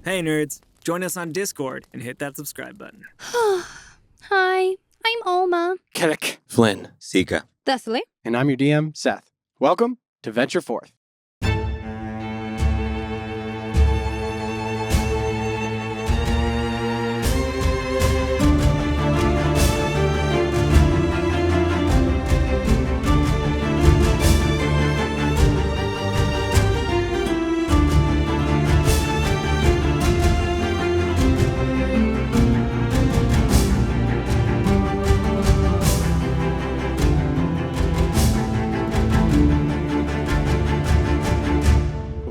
Hey nerds, join us on Discord and hit that subscribe button. Hi, I'm Alma. Kek. Flynn. Sika. Thessaly. And I'm your DM, Seth. Welcome to Venture Forth.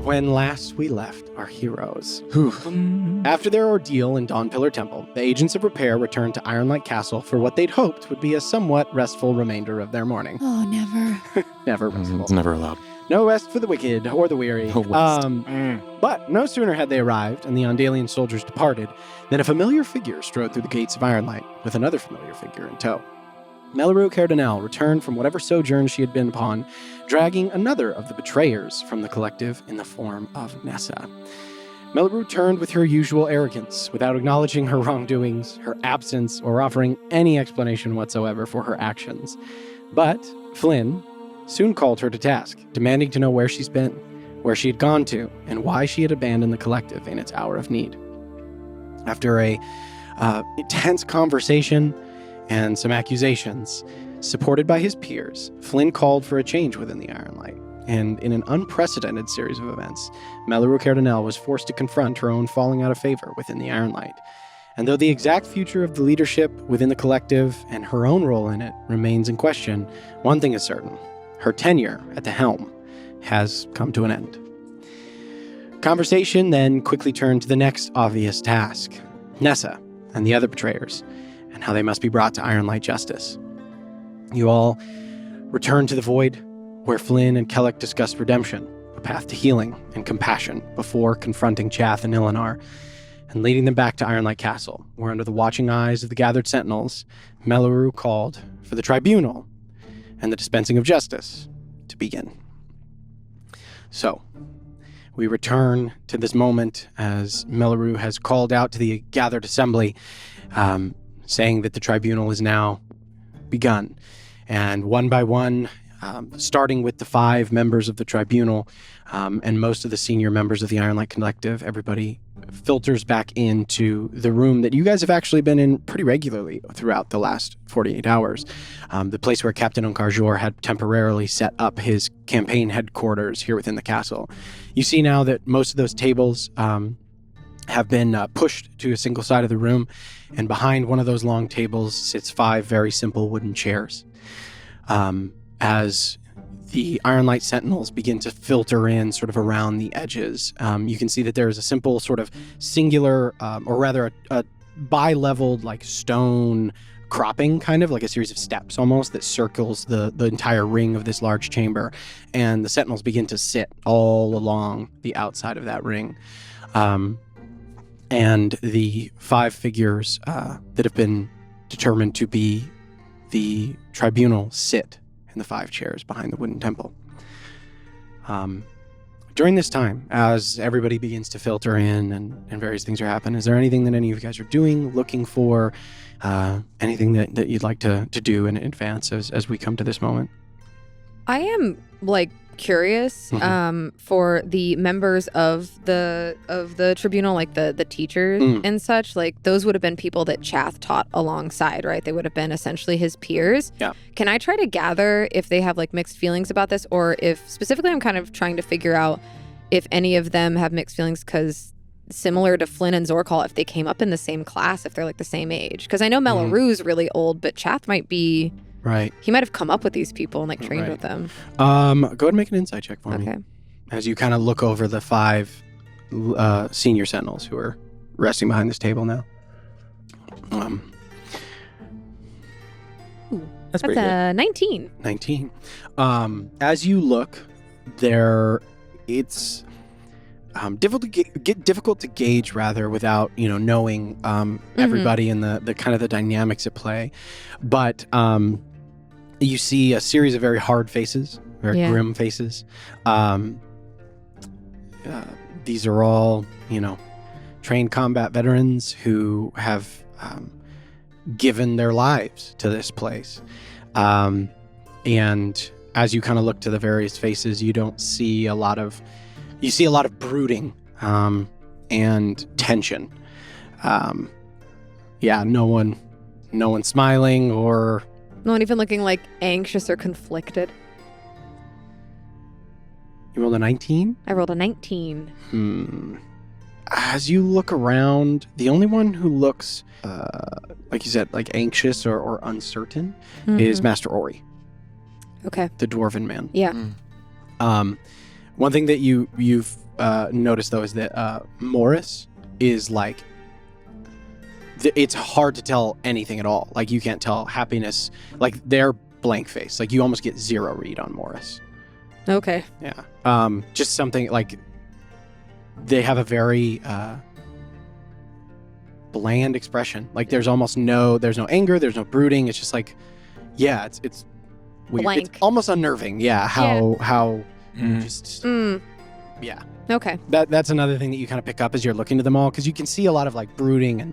When last we left our heroes. After their ordeal in Dawnpillar Temple, the agents of repair returned to Ironlight Castle for what they'd hoped would be a somewhat restful remainder of their morning. Oh, never. Never restful. It's never allowed. No rest for the wicked or the weary. No rest. But no sooner had they arrived and the Ondalian soldiers departed than a familiar figure strode through the gates of Ironlight with another familiar figure in tow. Melleru Cardinal returned from whatever sojourn she had been upon, dragging another of the betrayers from the collective in the form of Nessa. Melleru turned with her usual arrogance, without acknowledging her wrongdoings, her absence, or offering any explanation whatsoever for her actions. But Flynn soon called her to task, demanding to know where she's been, where she had gone to, and why she had abandoned the collective in its hour of need. After a intense conversation and some accusations, supported by his peers, Flynn called for a change within the Ironlight. And in an unprecedented series of events, Melleru Cardinal was forced to confront her own falling out of favor within the Ironlight. And though the exact future of the leadership within the collective and her own role in it remains in question, one thing is certain: her tenure at the helm has come to an end. Conversation then quickly turned to the next obvious task: Nessa and the other betrayers, and how they must be brought to Ironlight justice. You all returned to the Void, where Flynn and Kellic discussed redemption, a path to healing and compassion, before confronting Chath and Ilinar, and leading them back to Ironlight Castle, where under the watching eyes of the gathered sentinels, Melleru called for the Tribunal and the dispensing of justice to begin. So, we return to this moment as Melleru has called out to the gathered assembly, saying that the Tribunal is now begun. And one by one, starting with the 5 members of the Tribunal and most of the senior members of the Ironlight Collective, everybody filters back into the room that you guys have actually been in pretty regularly throughout the last 48 hours. The place where Captain Onkarjor had temporarily set up his campaign headquarters here within the castle. You see now that most of those tables have been pushed to a single side of the room, and behind one of those long tables sits 5 very simple wooden chairs. As the Ironlight Sentinels begin to filter in sort of around the edges, you can see that there is a simple sort of singular, or rather a bi-leveled like stone cropping, kind of like a series of steps almost, that circles the entire ring of this large chamber, and the Sentinels begin to sit all along the outside of that ring. And the 5 figures that have been determined to be the Tribunal sit in the 5 chairs behind the wooden temple. During this time, as everybody begins to filter in and various things are happening, is there anything that any of you guys are doing, looking for, anything that you'd like to do in advance as we come to this moment? I am curious for the members of the Tribunal, like the teachers and such. Like, those would have been people that Chath taught alongside, right? They would have been essentially his peers. Yeah. Can I try to gather if they have mixed feelings about this, or if specifically I'm kind of trying to figure out if any of them have mixed feelings because similar to Flynn and Zorkal, if they came up in the same class, if they're the same age? Because I know Melleru's really old, but Chath might be. Right. He might have come up with these people and trained with them. Go ahead and make an insight check for me. Okay. As you kind of look over the 5 senior sentinels who are resting behind this table now. That's pretty a good. 19. 19. As you look, it's difficult to gauge rather without knowing everybody and the kind of the dynamics at play, but you see a series of very hard faces, very grim faces. These are all trained combat veterans who have given their lives to this place. And as you kind of look to the various faces, you see a lot of brooding and tension. No one smiling or No one even looking like anxious or conflicted. You rolled a 19? I rolled a 19. As you look around, the only one who looks, like you said, like anxious or uncertain is Master Ori. Okay. The dwarven man. Yeah. One thing that you've noticed, though, is that Morris is like, it's hard to tell anything at all. Like, you can't tell happiness. Like, they're blank face. Like, you almost get zero read on Morris. Okay. Yeah. Just something like they have a very bland expression. Like there's no anger, there's no brooding. It's just like, yeah, it's weird. Blank. It's almost unnerving. Yeah. How just yeah. Okay. That's another thing that you kind of pick up as you're looking to them all, because you can see a lot of like brooding and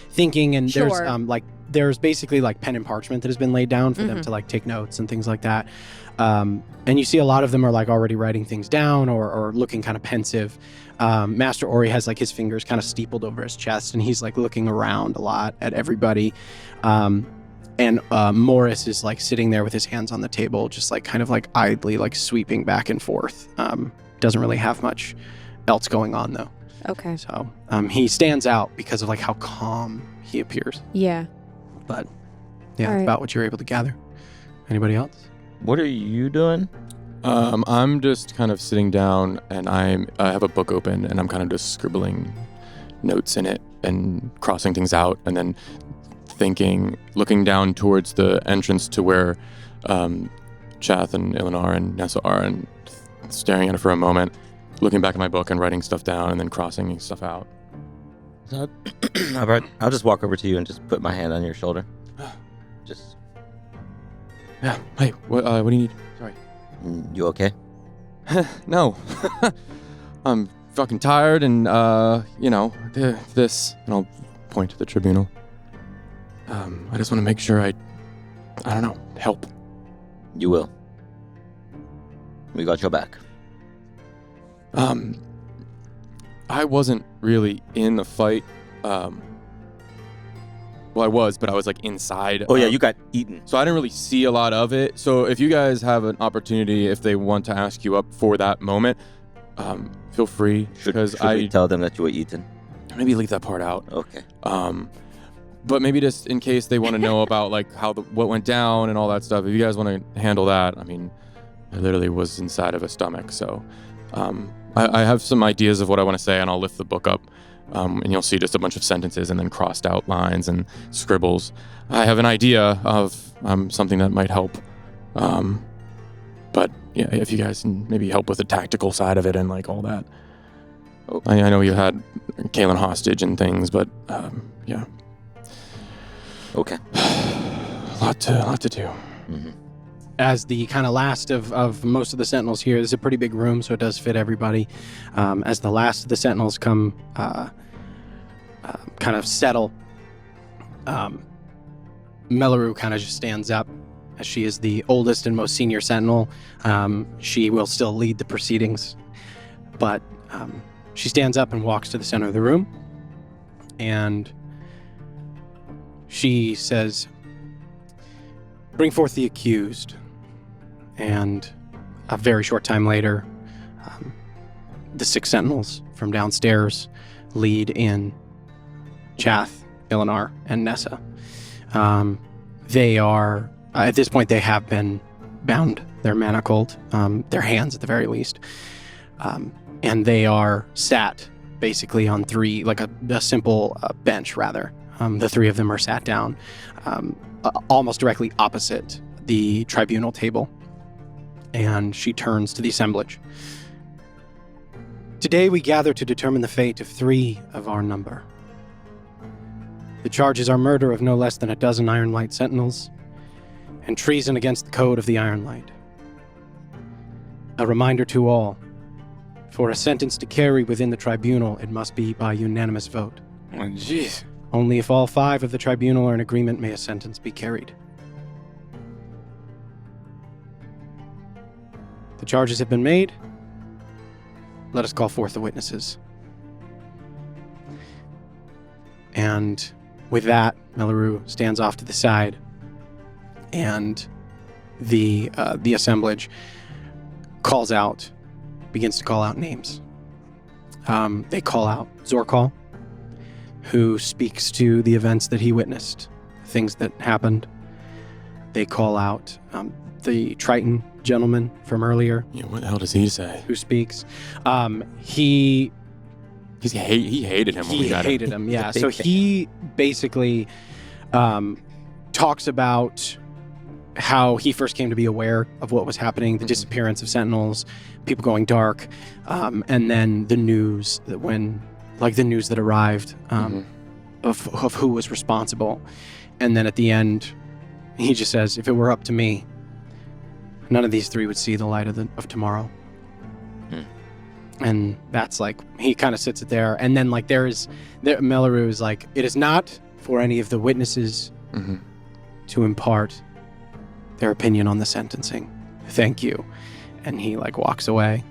thinking, and there's basically like pen and parchment that has been laid down for them to like take notes and things like that. And you see a lot of them are like already writing things down or looking kind of pensive. Master Ori has like his fingers kind of steepled over his chest, and he's like looking around a lot at everybody. And Morris is like sitting there with his hands on the table, just like kind of like idly like sweeping back and forth. Doesn't really have much else going on though. Okay. So he stands out because of like how calm he appears. Yeah. But yeah, All right. about what you're able to gather. Anybody else? What are you doing? I'm just kind of sitting down, and I have a book open, and I'm kind of just scribbling notes in it and crossing things out, and then thinking, looking down towards the entrance to where Chath and Ilinar and Nessa are, and staring at it for a moment, looking back at my book and writing stuff down, and then crossing stuff out. So, Albert, I'll just walk over to you and just put my hand on your shoulder. Just. Yeah. Hey, what do you need? Sorry. You okay? No. I'm fucking tired, and this, and I'll point to the Tribunal. I just want to make sure I don't know, help. You will. We got your back. I wasn't really in the fight. Well, I was, but I was like inside. Oh yeah, you got eaten. So I didn't really see a lot of it. So if you guys have an opportunity, if they want to ask you up for that moment, feel free. Should we tell them that you were eaten? Maybe leave that part out. Okay. But maybe just in case they want to know about like how what went down and all that stuff. If you guys want to handle that, I mean, I literally was inside of a stomach. So I have some ideas of what I want to say, and I'll lift the book up. And you'll see just a bunch of sentences and then crossed out lines and scribbles. I have an idea of something that might help. But yeah, if you guys can maybe help with the tactical side of it and like all that. I know you had Kaelin hostage and things, but yeah. Okay. A lot to do. Mm-hmm. As the kind of last of most of the Sentinels here, this is a pretty big room, so it does fit everybody. As the last of the Sentinels come, kind of settle, Melaru kind of just stands up. As she is the oldest and most senior Sentinel, she will still lead the proceedings. But she stands up and walks to the center of the room, and she says, "Bring forth the accused." And a very short time later, the 6 Sentinels from downstairs lead in Chath, Ilinar, and Nessa. They are, at this point, they have been bound. They're manacled, their hands at the very least. And they are sat basically on 3, like a simple bench, rather. The 3 of them are sat down almost directly opposite the tribunal table. And she turns to the assemblage. "Today we gather to determine the fate of 3 of our number. The charges are murder of no less than a dozen Ironlight Sentinels and treason against the code of the Ironlight. A reminder to all, For a sentence to carry within the tribunal, it must be by unanimous vote. Oh, jeez. Only if all 5 of the tribunal are in agreement may a sentence be carried. The charges have been made. Let us call forth the witnesses. And with that, Melleru stands off to the side, and the assemblage begins to call out names. They call out Zorkal, who speaks to the events that he witnessed, things that happened. They call out the Triton gentleman from earlier. Yeah, what the hell does he say? Who speaks. He hated him when we got hated him, yeah. So he basically talks about how he first came to be aware of what was happening, the disappearance of Sentinels, people going dark, and then the news that arrived of who was responsible. And then at the end, he just says, if it were up to me, none of these 3 would see the light of tomorrow. And that's like, he kind of sits it there. And then like Melleru is like, it is not for any of the witnesses to impart their opinion on the sentencing. Thank you. And he like walks away.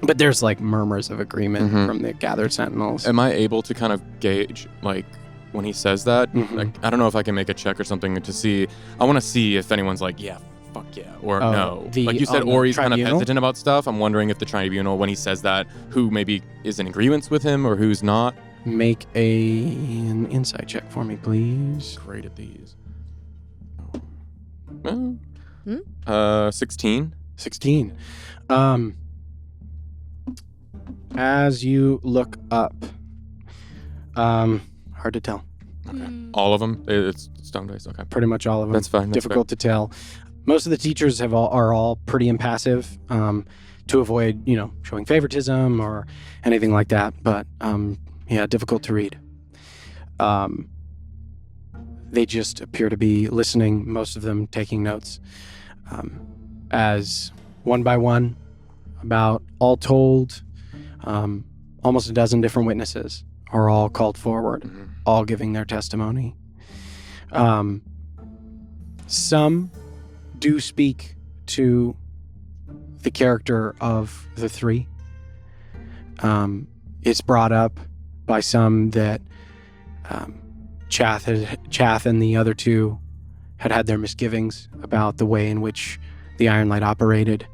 But there's like murmurs of agreement from the gathered Sentinels. Am I able to kind of gauge, like, when he says that? Like, I don't know if I can make a check or something to see. I want to see if anyone's like, yeah, fuck yeah, or no. Like you said, Ori's kind of hesitant about stuff. I'm wondering if the Tribunal, when he says that, who maybe is in agreement with him or who's not. Make an insight check for me, please. Great at these. 16. 16. As you look up, hard to tell. Okay. All of them? It's stone dice, okay. Pretty much all of them. That's fine. Difficult to tell. Most of the teachers are all pretty impassive to avoid, showing favoritism or anything like that. But difficult to read. They just appear to be listening, most of them taking notes. As one by one, about all told, almost a dozen different witnesses are all called forward, all giving their testimony. Some do speak to the character of the 3. It's brought up by some that Chath and the other 2 had their misgivings about the way in which the Iron Light operated,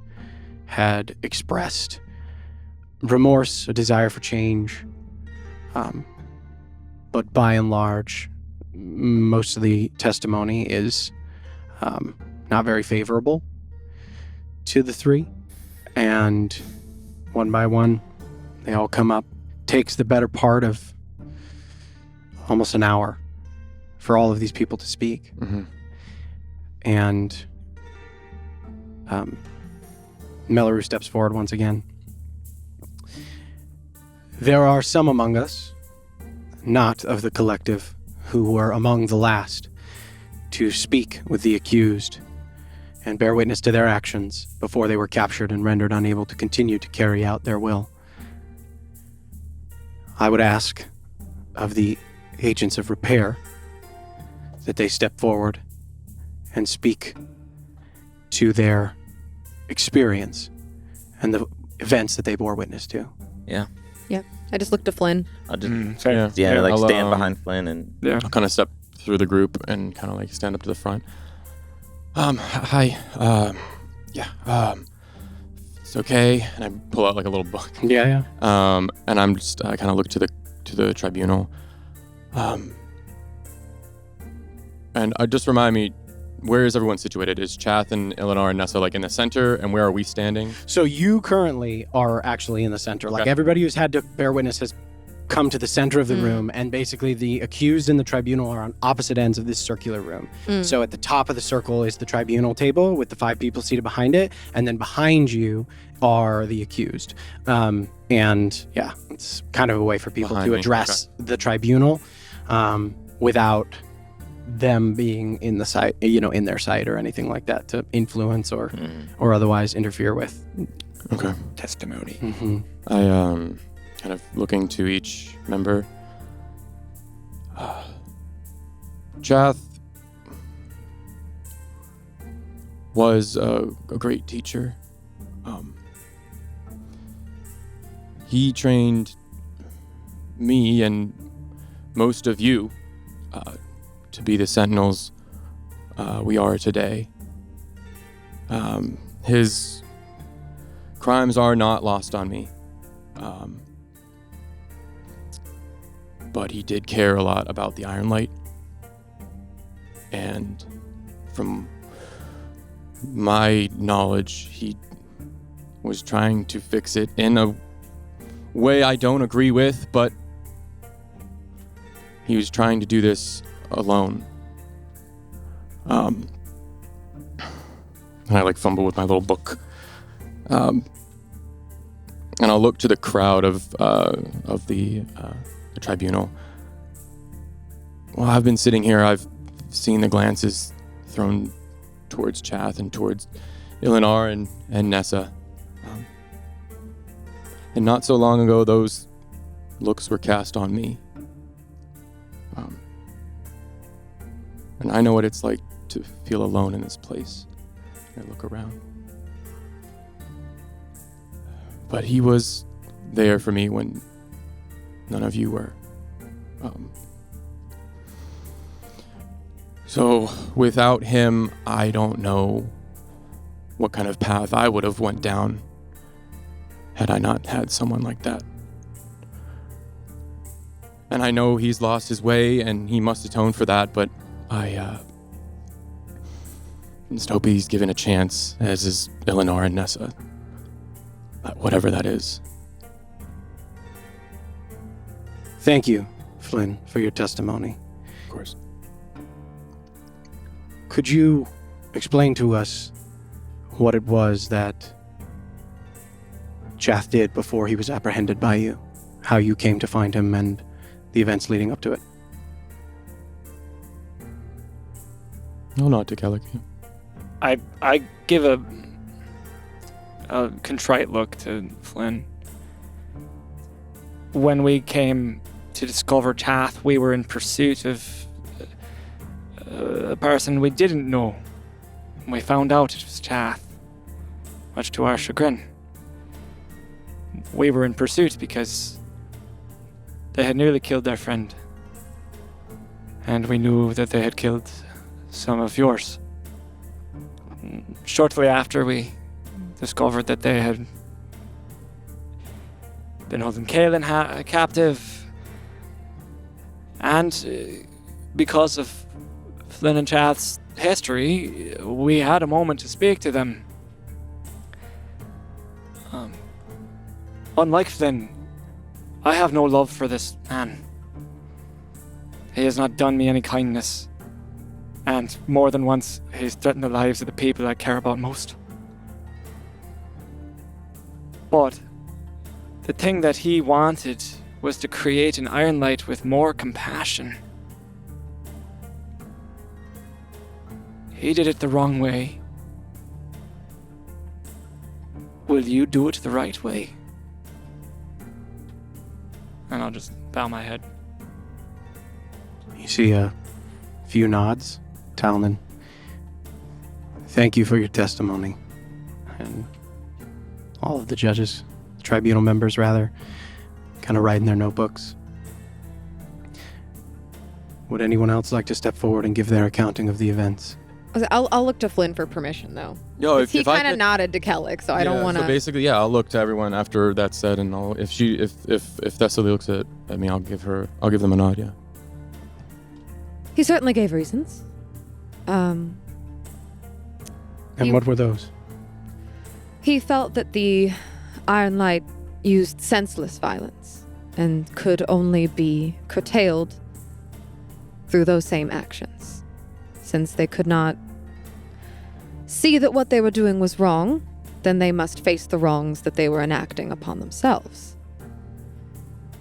had expressed remorse, a desire for change. But by and large, most of the testimony is not very favorable to the 3. And one by one, they all come up. Takes the better part of almost an hour for all of these people to speak. And Melleru steps forward once again. There are some among us, not of the collective, who were among the last to speak with the accused and bear witness to their actions before they were captured and rendered unable to continue to carry out their will. I would ask of the agents of repair that they step forward and speak to their experience and the events that they bore witness to. Yeah. Yep. I just looked to Flynn. I'll just I'll, stand behind Flynn and I'll kind of step through the group and kind of like stand up to the front. Hi. It's okay. And I pull out like a little book. Yeah. And I'm just kind of look to the tribunal. And just remind me, where is everyone situated? Is Chath and Eleanor and Nessa like in the center, and where are we standing? So you currently are actually in the center. Like everybody who's had to bear witness has come to the center of the room, and basically the accused and the tribunal are on opposite ends of this circular room. So at the top of the circle is the tribunal table with the 5 people seated behind it, and then behind you are the accused. And yeah, it's kind of a way for people to address the tribunal without them being in the site, in their site or anything like that to influence or otherwise interfere with. Okay. testimony. Mm-hmm. I kind of looking to each member. Chath was a great teacher. He trained me and most of you to be the Sentinels we are today. His crimes are not lost on me. But he did care a lot about the Iron Light. And from my knowledge, he was trying to fix it in a way I don't agree with, but he was trying to do this alone. And I fumble with my little book. And I'll look to the crowd of the Tribunal. While I've been sitting here, I've seen the glances thrown towards Chath and towards Ilinar and Nessa. And not so long ago, those looks were cast on me. And I know what it's like to feel alone in this place. I look around. But he was there for me when none of you were. So without him, I don't know what kind of path I would have went down had I not had someone like that. And I know he's lost his way and he must atone for that, but I just hope he's given a chance, as is Ilinar and Nessa. Whatever that is. Thank you, Flynn, for your testimony. Of course. Could you explain to us what it was that Chath did before he was apprehended by you? How you came to find him and the events leading up to it? I'll nod to Kaliki. I give a contrite look to Flynn. When we came to discover Chath, we were in pursuit of a person we didn't know. We found out it was Chath, much to our chagrin. We were in pursuit because they had nearly killed their friend. And we knew that they had killed some of yours. Shortly after, we discovered that they had been holding Kaelin captive. And because of Flynn and Chath's history, we had a moment to speak to them. Unlike Flynn, I have no love for this man. He has not done me any kindness. And more than once, he's threatened the lives of the people I care about most. But the thing that he wanted was to create an Iron Light with more compassion. He did it the wrong way. Will you do it the right way? And I'll just bow my head. You see a few nods. Talman, thank you for your testimony. And all of the judges, tribunal members rather, kind of write in their notebooks. Would anyone else like to step forward and give their accounting of the events? I'll look to Flynn for permission, though. Yo, He kind of nodded to Kellic, so I don't want to. So basically, I'll look to everyone after that's said, and if Thessaly looks at me, I'll give them a nod. Yeah. He certainly gave reasons. And what were those? He felt that the Iron Light used senseless violence and could only be curtailed through those same actions. Since they could not see that what they were doing was wrong, then they must face the wrongs that they were enacting upon themselves.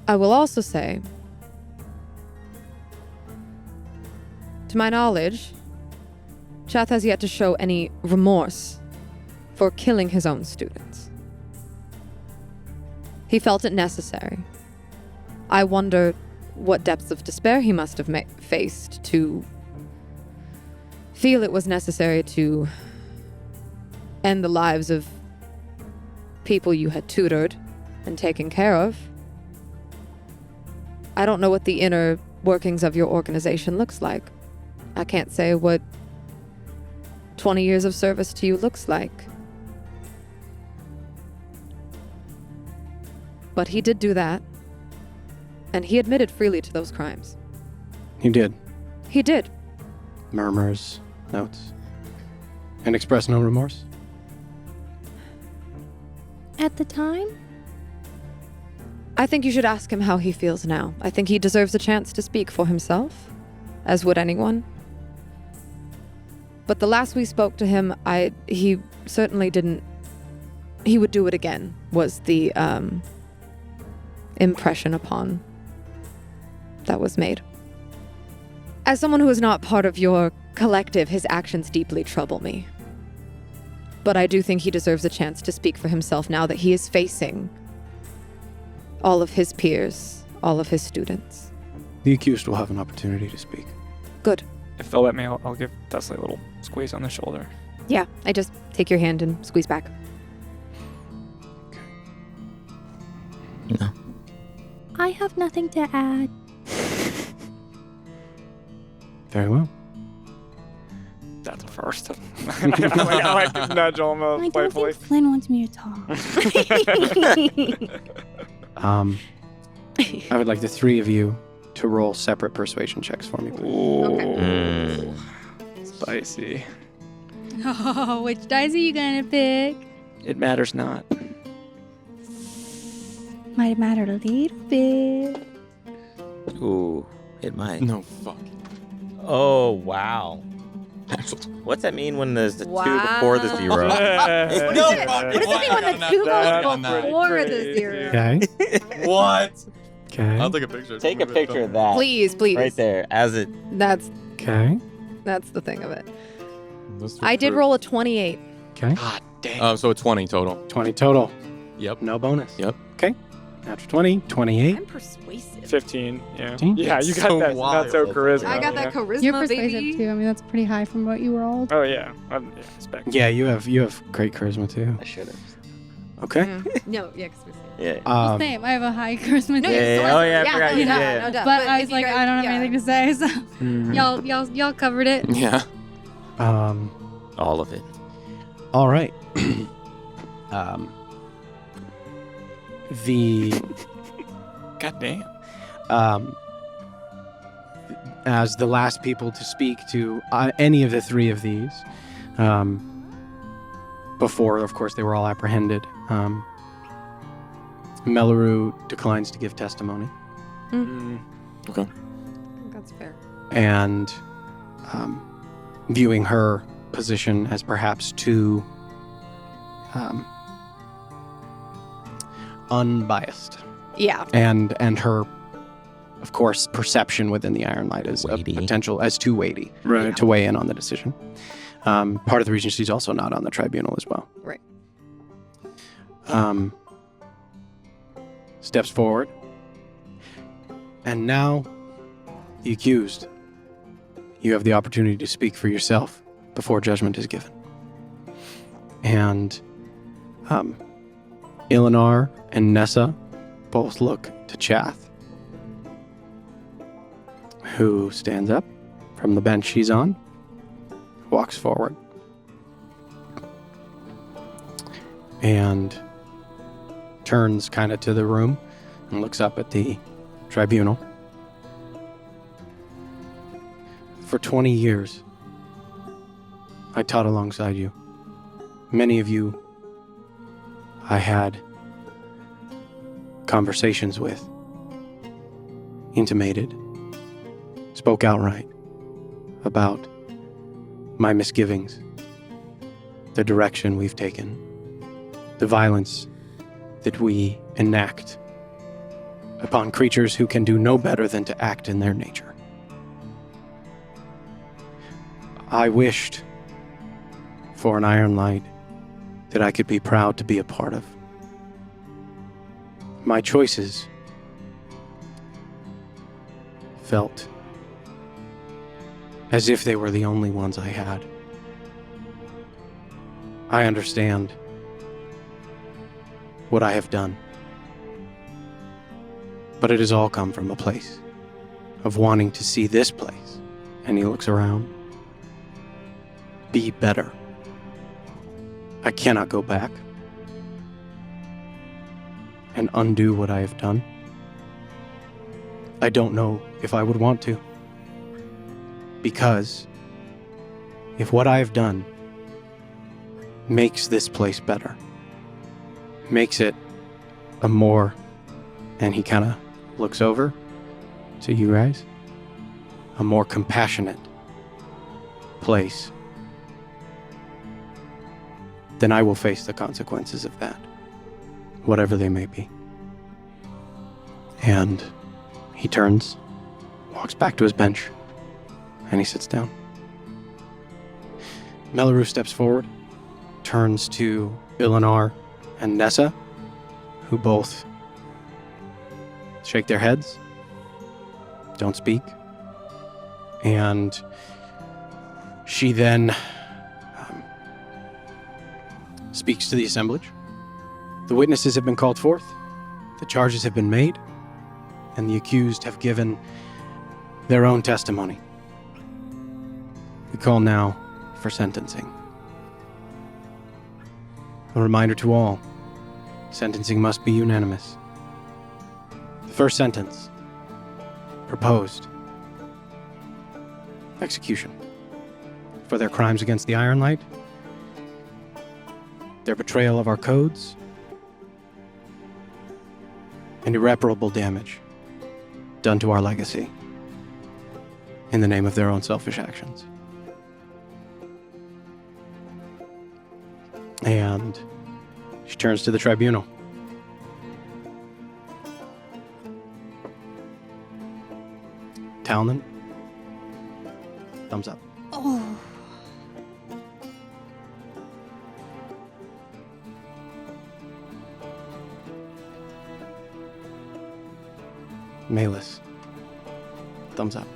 I will also say, to my knowledge, Chath has yet to show any remorse for killing his own students. He felt it necessary. I wonder what depths of despair he must have faced to feel it was necessary to end the lives of people you had tutored and taken care of. I don't know what the inner workings of your organization looks like. I can't say what 20 years of service to you looks like. But he did do that, and he admitted freely to those crimes. He did. He did. Murmurs, notes, and expressed no remorse. At the time? I think you should ask him how he feels now. I think he deserves a chance to speak for himself, as would anyone. But the last we spoke to him, he certainly didn't. He would do it again, was the impression upon that was made. As someone who is not part of your collective, his actions deeply trouble me. But I do think he deserves a chance to speak for himself now that he is facing all of his peers, all of his students. The accused will have an opportunity to speak. Good. If they'll let me, I'll give Dusty a little squeeze on the shoulder. Yeah, I just take your hand and squeeze back. No. I have nothing to add. Very well. That's a first. I like to nudge almost I don't playfully. think Flynn wants me to talk. I would like the three of you to roll separate persuasion checks for me, please. Ooh. Spicy. Oh, which dice are you gonna pick? It matters not. Might have mattered a little bit. Ooh, it might. No, fuck. Oh, wow. What's that mean when there's the 2 before the 0? What does it mean when the 2 goes before the 0? Okay. What? Okay. I'll take a picture. Take a picture of that. Please, please. Right there, as it. That's Okay. the thing of it. Let's I did roll a 28. Okay. God damn. So 20 total. 20 total. Yep. No bonus. Yep. Okay. Natural 20, 28. I'm persuasive. 15. Yeah. 15? Yeah, you got So that. wild. Not so charisma. I got that yeah. charisma, You're persuasive baby. too. I mean, that's pretty high from what you rolled. Oh yeah. I'm expecting. Yeah, you have great charisma too. I should have. Okay. No, yeah, excuse me. Yeah. Same. I have a high charisma No, too. Yeah, you're oh, yeah, I forgot no, you no, did. no doubt. But I if was you like, guys- I don't have yeah. anything to say, so Mhm. y'all covered it. Yeah. All of it. All right. The God damn. as the last people to speak to any of the three of these, before, of course, they were all apprehended, Melaru declines to give testimony, That's fair. and viewing her position as perhaps too unbiased, Yeah. and her, of course, perception within the Iron Light as a Weighty. potential as too weighty Right. to weigh in on the decision. Part of the reason she's also not on the tribunal as well. Right. Steps forward, and now the accused. You have the opportunity to speak for yourself before judgment is given. And Ilinar and Nessa both look to Chath, who stands up from the bench she's on, walks forward, and turns kind of to the room and looks up at the tribunal. For 20 years, I taught alongside you. Many of you I had conversations with, intimated, spoke outright about my misgivings, the direction we've taken, the violence that we enact upon creatures who can do no better than to act in their nature. I wished for an Iron Light that I could be proud to be a part of. my choices felt as if they were the only ones I had. I understand what I have done, but it has all come from a place of wanting to see this place, and he looks around, be better. I cannot go back and undo what I have done. I don't know if I would want to, because if what I have done makes this place better, makes it a more, and he kind of looks over to you guys, a more compassionate place, then I will face the consequences of that, whatever they may be. And he turns, walks back to his bench, and he sits down. Melaru steps forward, turns to Ilinar and Nessa, who both shake their heads, don't speak. And she then speaks to the assemblage. The witnesses have been called forth, the charges have been made, and the accused have given their own testimony. We call now for sentencing. A reminder to all, sentencing must be unanimous. The first sentence, proposed, execution for their crimes against the Iron Light, their betrayal of our codes, and irreparable damage done to our legacy in the name of their own selfish actions. And she turns to the tribunal. Talman, thumbs up. Oh. Malus, thumbs up.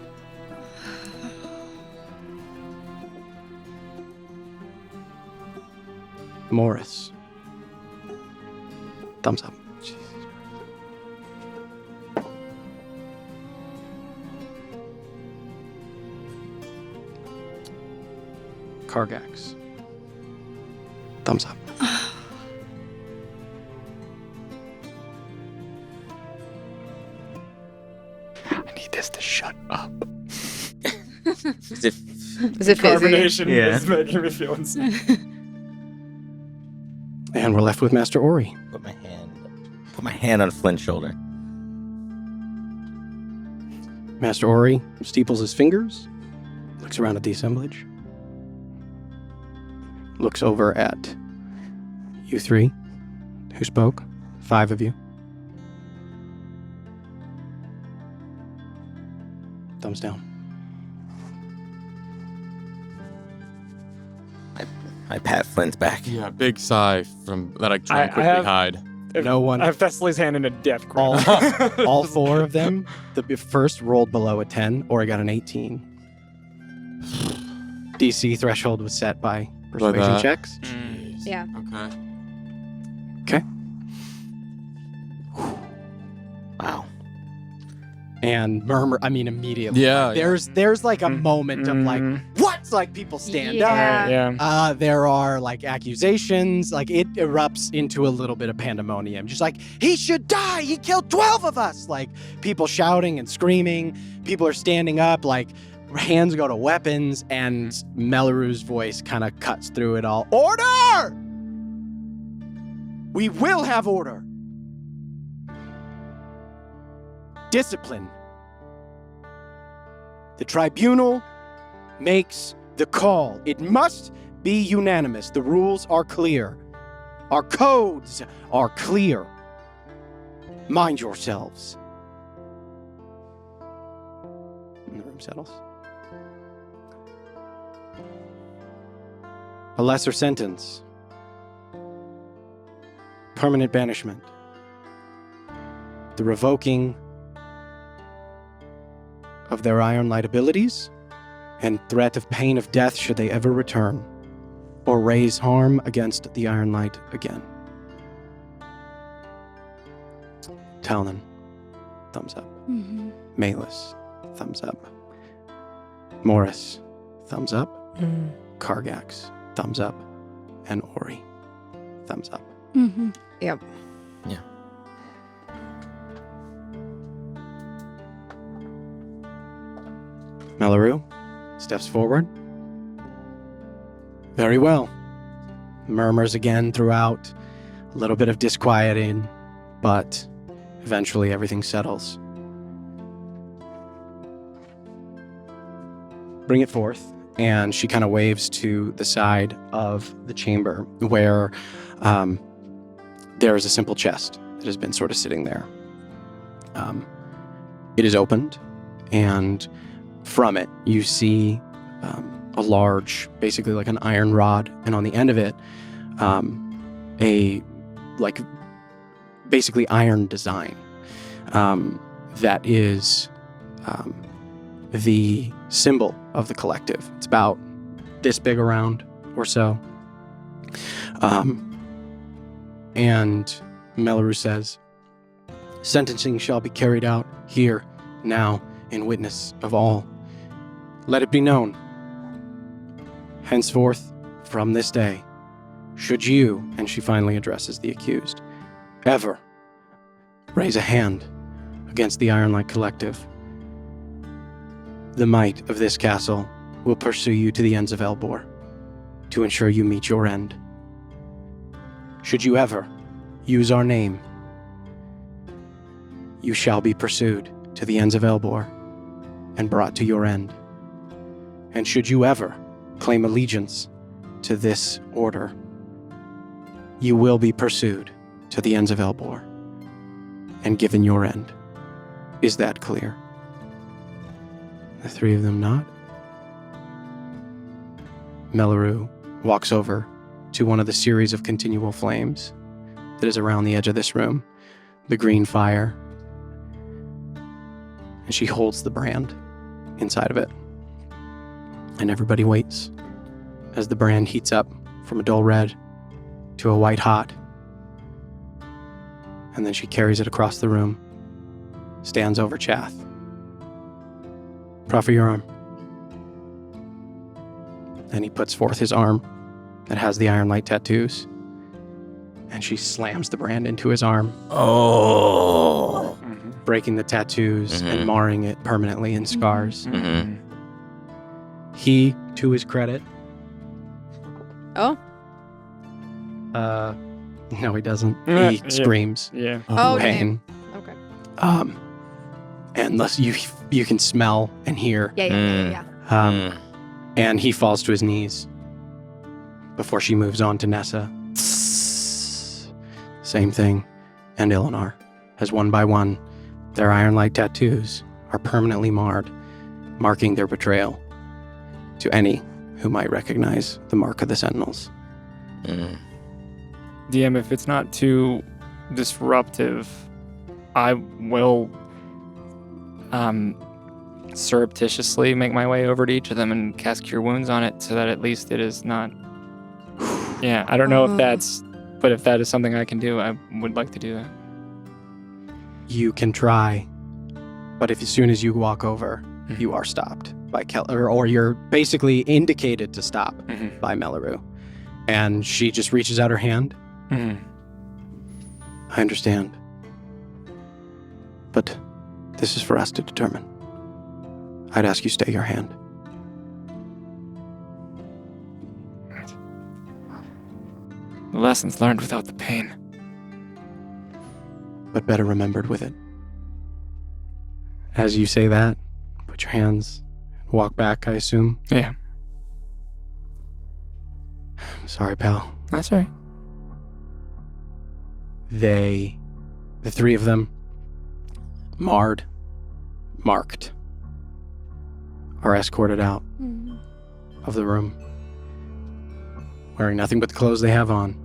Morris, thumbs up. Jesus. Kargax, thumbs up. I need this to shut up. As if Is it fizzy? Carbonation Yeah. is making me feel insane. And we're left with Master Ori. put my hand on Flint's shoulder. Master Ori steeples his fingers, looks around at the assemblage, looks over at you three who spoke, 5 of you. Thumbs down. I pat Flint's back. Yeah, big sigh from that I try and I quickly have- hide. No one. I have Thessaly's hand in a death All, grip. all 4 of them, the first rolled below a 10, or I got an 18. DC threshold was set by persuasion that? checks. Jeez. Yeah. Okay. Wow. And murmur, immediately. Yeah. There's like a moment of like, Mhm. what? Like people stand up. Yeah. Yeah. There are like accusations, like it erupts into a little bit of pandemonium. Just like, he should die, he killed 12 of us. Like people shouting and screaming, people are standing up, like hands go to weapons, and Melaru's voice kind of cuts through it all. Order! We will have order. Discipline. The tribunal makes the call. It must be unanimous. The rules are clear. Our codes are clear. Mind yourselves. And the room settles. A lesser sentence. Permanent banishment. the revoking of their Iron Light abilities and threat of pain of death should they ever return or raise harm against the Iron Light again. Talon, thumbs up. Mm-hmm. Malus, thumbs up. Morris, thumbs up. Kargax, thumbs up. And Ori, thumbs up. Mm-hmm. Yep. Yeah. Melleru steps forward. Very well. Murmurs again throughout. A little bit of disquieting, but eventually everything settles. Bring it forth. And she kind of waves to the side of the chamber where there is a simple chest that has been sort of sitting there. It is opened, and from it you see a large, basically like an iron rod, and on the end of it, a like basically iron design that is the symbol of the collective. It's about this big around or so. And Melleru says, "Sentencing shall be carried out here, now, in witness of all. Let it be known, henceforth, from this day, should you," and she finally addresses the accused, "ever raise a hand against the Ironlight Collective, the might of this castle will pursue you to the ends of Elbor to ensure you meet your end. Should you ever use our name, you shall be pursued to the ends of Elbor and brought to your end. And should you ever claim allegiance to this order, you will be pursued to the ends of Elbor and given your end. Is that clear?" The three of them nod. Melleru walks over to one of the series of continual flames that is around the edge of this room, the green fire, and she holds the brand inside of it. And everybody waits as the brand heats up from a dull red to a white hot, and then she carries it across the room, stands over Chath. "Proffer your arm." And he puts forth his arm that has the Ironlight tattoos, and she slams the brand into his arm, Oh. breaking the tattoos and marring it permanently in scars. Mm-hmm. He, to his credit, Oh. no, he doesn't. Yeah. He screams Yeah. Oh, pain. Okay. And thus you can smell and hear. Yeah. And he falls to his knees before she moves on to Nessa. Same thing. And Ilinar, as one by one, their Ironlight tattoos are permanently marred, marking their betrayal to any who might recognize the mark of the Sentinels. DM, if it's not too disruptive, I will surreptitiously make my way over to each of them and cast Cure Wounds on it so that at least it is not... Yeah, I don't know if that's... But if that is something I can do, I would like to do that. You can try, but as soon as you walk over, you are stopped by Keller, or you're basically indicated to stop by Melleru. And she just reaches out her hand. I understand. But this is for us to determine. I'd ask you stay your hand. The lessons learned without the pain. But better remembered with it. As you say that, put your hands, walk back, I assume. Yeah. Sorry, pal. That's all right. The three of them, marked, are escorted out of the room, wearing nothing but the clothes they have on.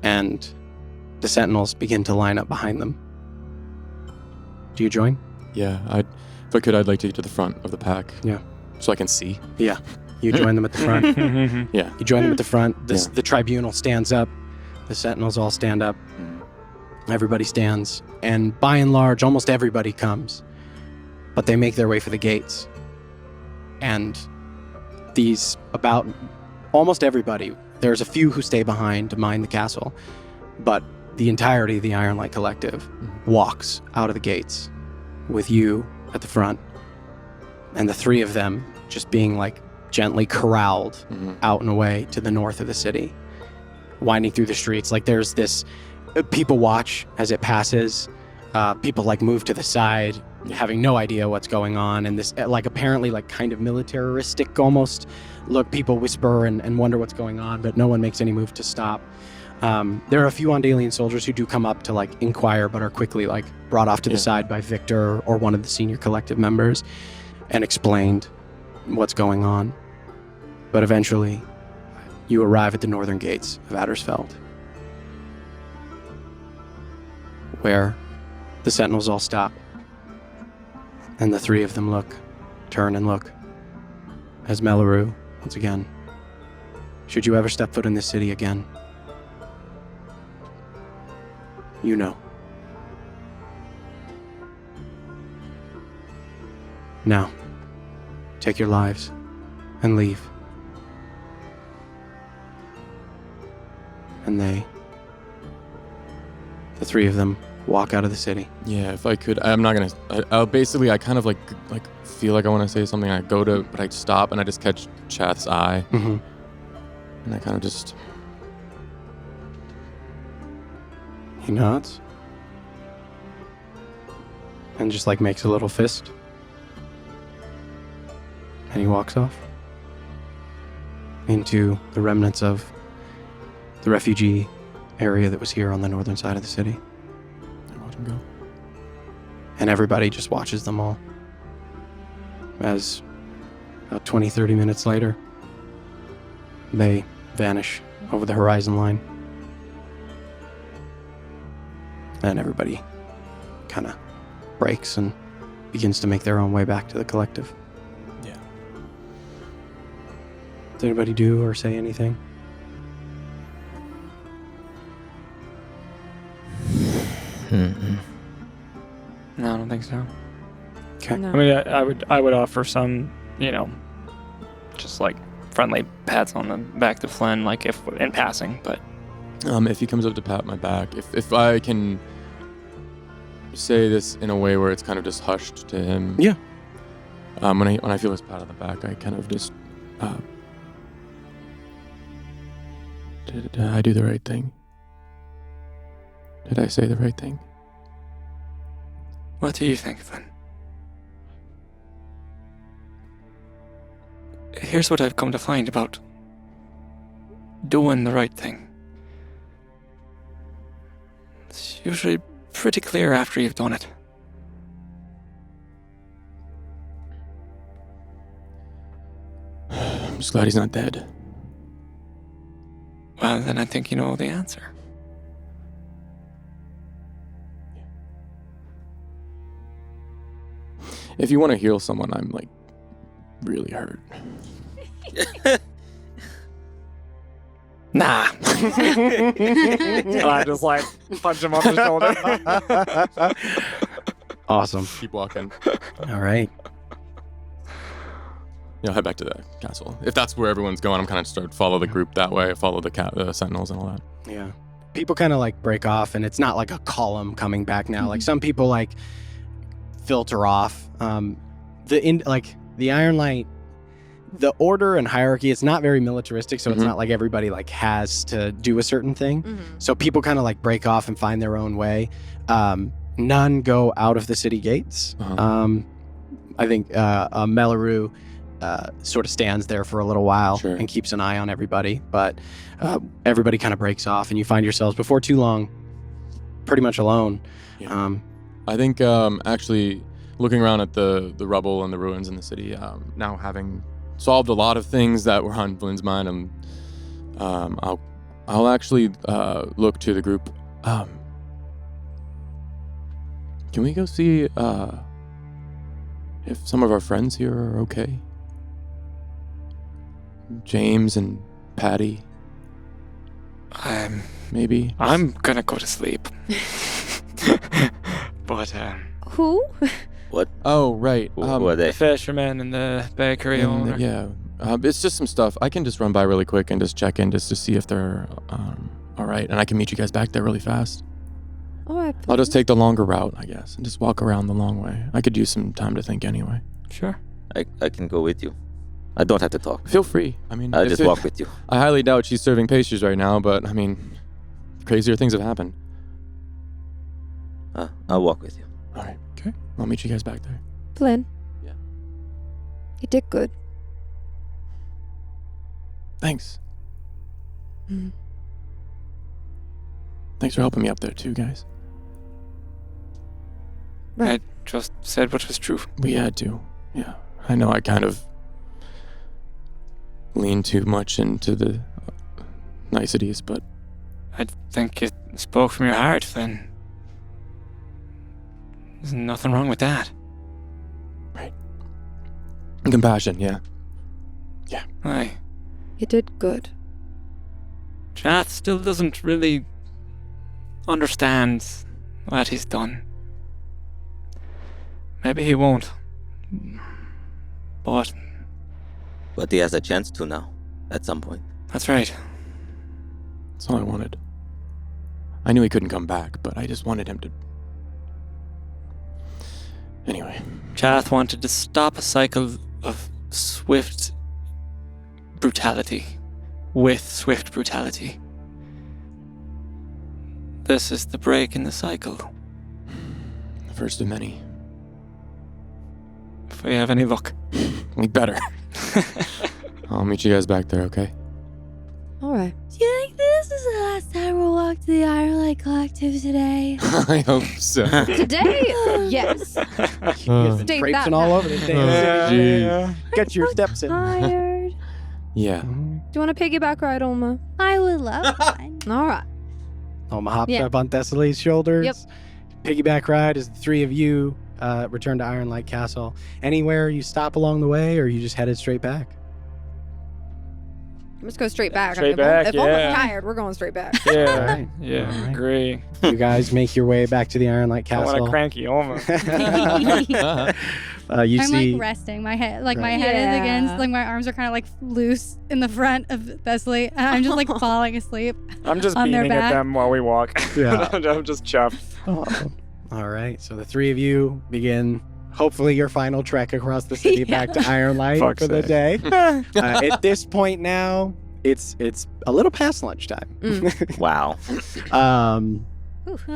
And the Sentinels begin to line up behind them. Do you join? Yeah, if I could, I'd like to get to the front of the pack. Yeah. So I can see. Yeah. You join them at the front. Yeah. You join them at the front. Yeah. The Tribunal stands up. The Sentinels all stand up. Everybody stands. And by and large, almost everybody comes. But they make their way for the gates. And about almost everybody, there's a few who stay behind to mind the castle, but the entirety of the Ironlight Collective walks out of the gates with you at the front, and the three of them just being like gently corralled out and away to the north of the city, winding through the streets. Like there's this, people watch as it passes, people like move to the side, having no idea what's going on, and this like apparently like kind of militaristic almost look. People whisper and wonder what's going on, but no one makes any move to stop. There are a few Ondalian soldiers who do come up to like inquire, but are quickly like brought off to the side by Victor or one of the senior collective members and explained what's going on. But eventually you arrive at the northern gates of Addersfeld, where the Sentinels all stop. And the three of them turn and look, as Melleru, once again, should you ever step foot in this city again, you know. Now, take your lives and leave. And the three of them walk out of the city. Yeah, if I could, I'm not gonna. I kind of like feel like I want to say something. I go to, but I stop and I just catch Chath's eye, and I kind of just. He nods, and just like makes a little fist, and he walks off into the remnants of the refugee area that was here on the northern side of the city. Go. And everybody just watches them all as about 20-30 minutes later they vanish over the horizon line, and everybody kind of breaks and begins to make their own way back to the collective. Yeah. Does anybody do or say anything? No, I don't think so. Okay. No. I mean, I would offer some, just like friendly pats on the back to Flynn, like if in passing, but. If he comes up to pat my back, if I can say this in a way where it's kind of just hushed to him. Yeah. When I feel his pat on the back, I kind of just. Did I do the right thing? Did I say the right thing? What do you think, Flynn? Here's what I've come to find about doing the right thing. It's usually pretty clear after you've done it. I'm just glad he's not dead. Well, then I think you know the answer. If you want to heal someone, I'm like really hurt. Nah. I just like punch him on the shoulder. Awesome. Keep walking. All right. Head back to the castle. If that's where everyone's going, I'm kind of start follow the group that way, follow the sentinels and all that. Yeah. People kind of like break off, and it's not like a column coming back now. Like some people like filter off. The Ironlight, the order and hierarchy, it's not very militaristic, so it's not like everybody like has to do a certain thing. So people kind of like break off and find their own way. None go out of the city gates. I think Melleru sort of stands there for a little while and keeps an eye on everybody, but everybody kind of breaks off, and you find yourselves before too long pretty much alone. Yeah. I think actually looking around at the rubble and the ruins in the city, now having solved a lot of things that were on Flynn's mind, I'll actually look to the group Can we go see if some of our friends here are okay? James and Patty, maybe. I'm gonna go to sleep. But Who? What? Oh, right. Who are they? the fisherman and the bakery owner. Yeah. It's just some stuff. I can just run by really quick and just check in just to see if they're all right. And I can meet you guys back there really fast. All right. I'll just take the longer route, I guess, and just walk around the long way. I could use some time to think anyway. Sure. I can go with you. I don't have to talk. Feel free. I mean, I'll if just it- walk with you. I highly doubt she's serving pastries right now, but I mean, crazier things have happened. I'll walk with you. All right. Okay. I'll meet you guys back there. Flynn. Yeah. You did good. Thanks. Mm. Thanks for helping me up there too, guys. I just said what was true. We had to. Yeah. I know I kind of leaned too much into the niceties, but I think you spoke from your heart, Flynn. There's nothing wrong with that. compassion, yeah. Aye. You did good. Chath still doesn't really understand what he's done. Maybe he won't. But But he has a chance to now, at some point. that's right. That's all I wanted. I knew he couldn't come back, but I just wanted him to... Anyway. Chath wanted to stop a cycle of swift brutality with swift brutality. This is the break in the cycle. The first of many. If we have any luck. We better. I'll meet you guys back there, okay? All right. Do you think this is the last time we'll walk to the Ironlight Collective today? I hope so. Today, yes. State Traipsing that all now. over the damn city. Get your steps in. Tired. Yeah. Do you want a piggyback ride, Oma? I would love one. All right. Oma hops Yeah. up on Thessaly's shoulders. Yep. Piggyback ride as the three of you return to Ironlight Castle. Anywhere you stop along the way, or you just headed straight back? Let's go straight back. Straight if back, if Oma's yeah. tired, we're going straight back. Yeah. Alright. Yeah, Alright. agree. You guys make your way back to the Ironlight I want Castle. a cranky Oma. You I'm see, like resting. My head, like my Right. head is Yeah. against, like my arms are kind of like loose in the front of Thessaly, and I'm just like falling asleep. I'm just On their beaming at back. them while we walk. Yeah. I'm just chuffed. oh. All right, so the three of you begin. Hopefully, your final trek across the city back to Ironlight Fuck's for the sake. day. At this point now, it's a little past lunchtime. Wow.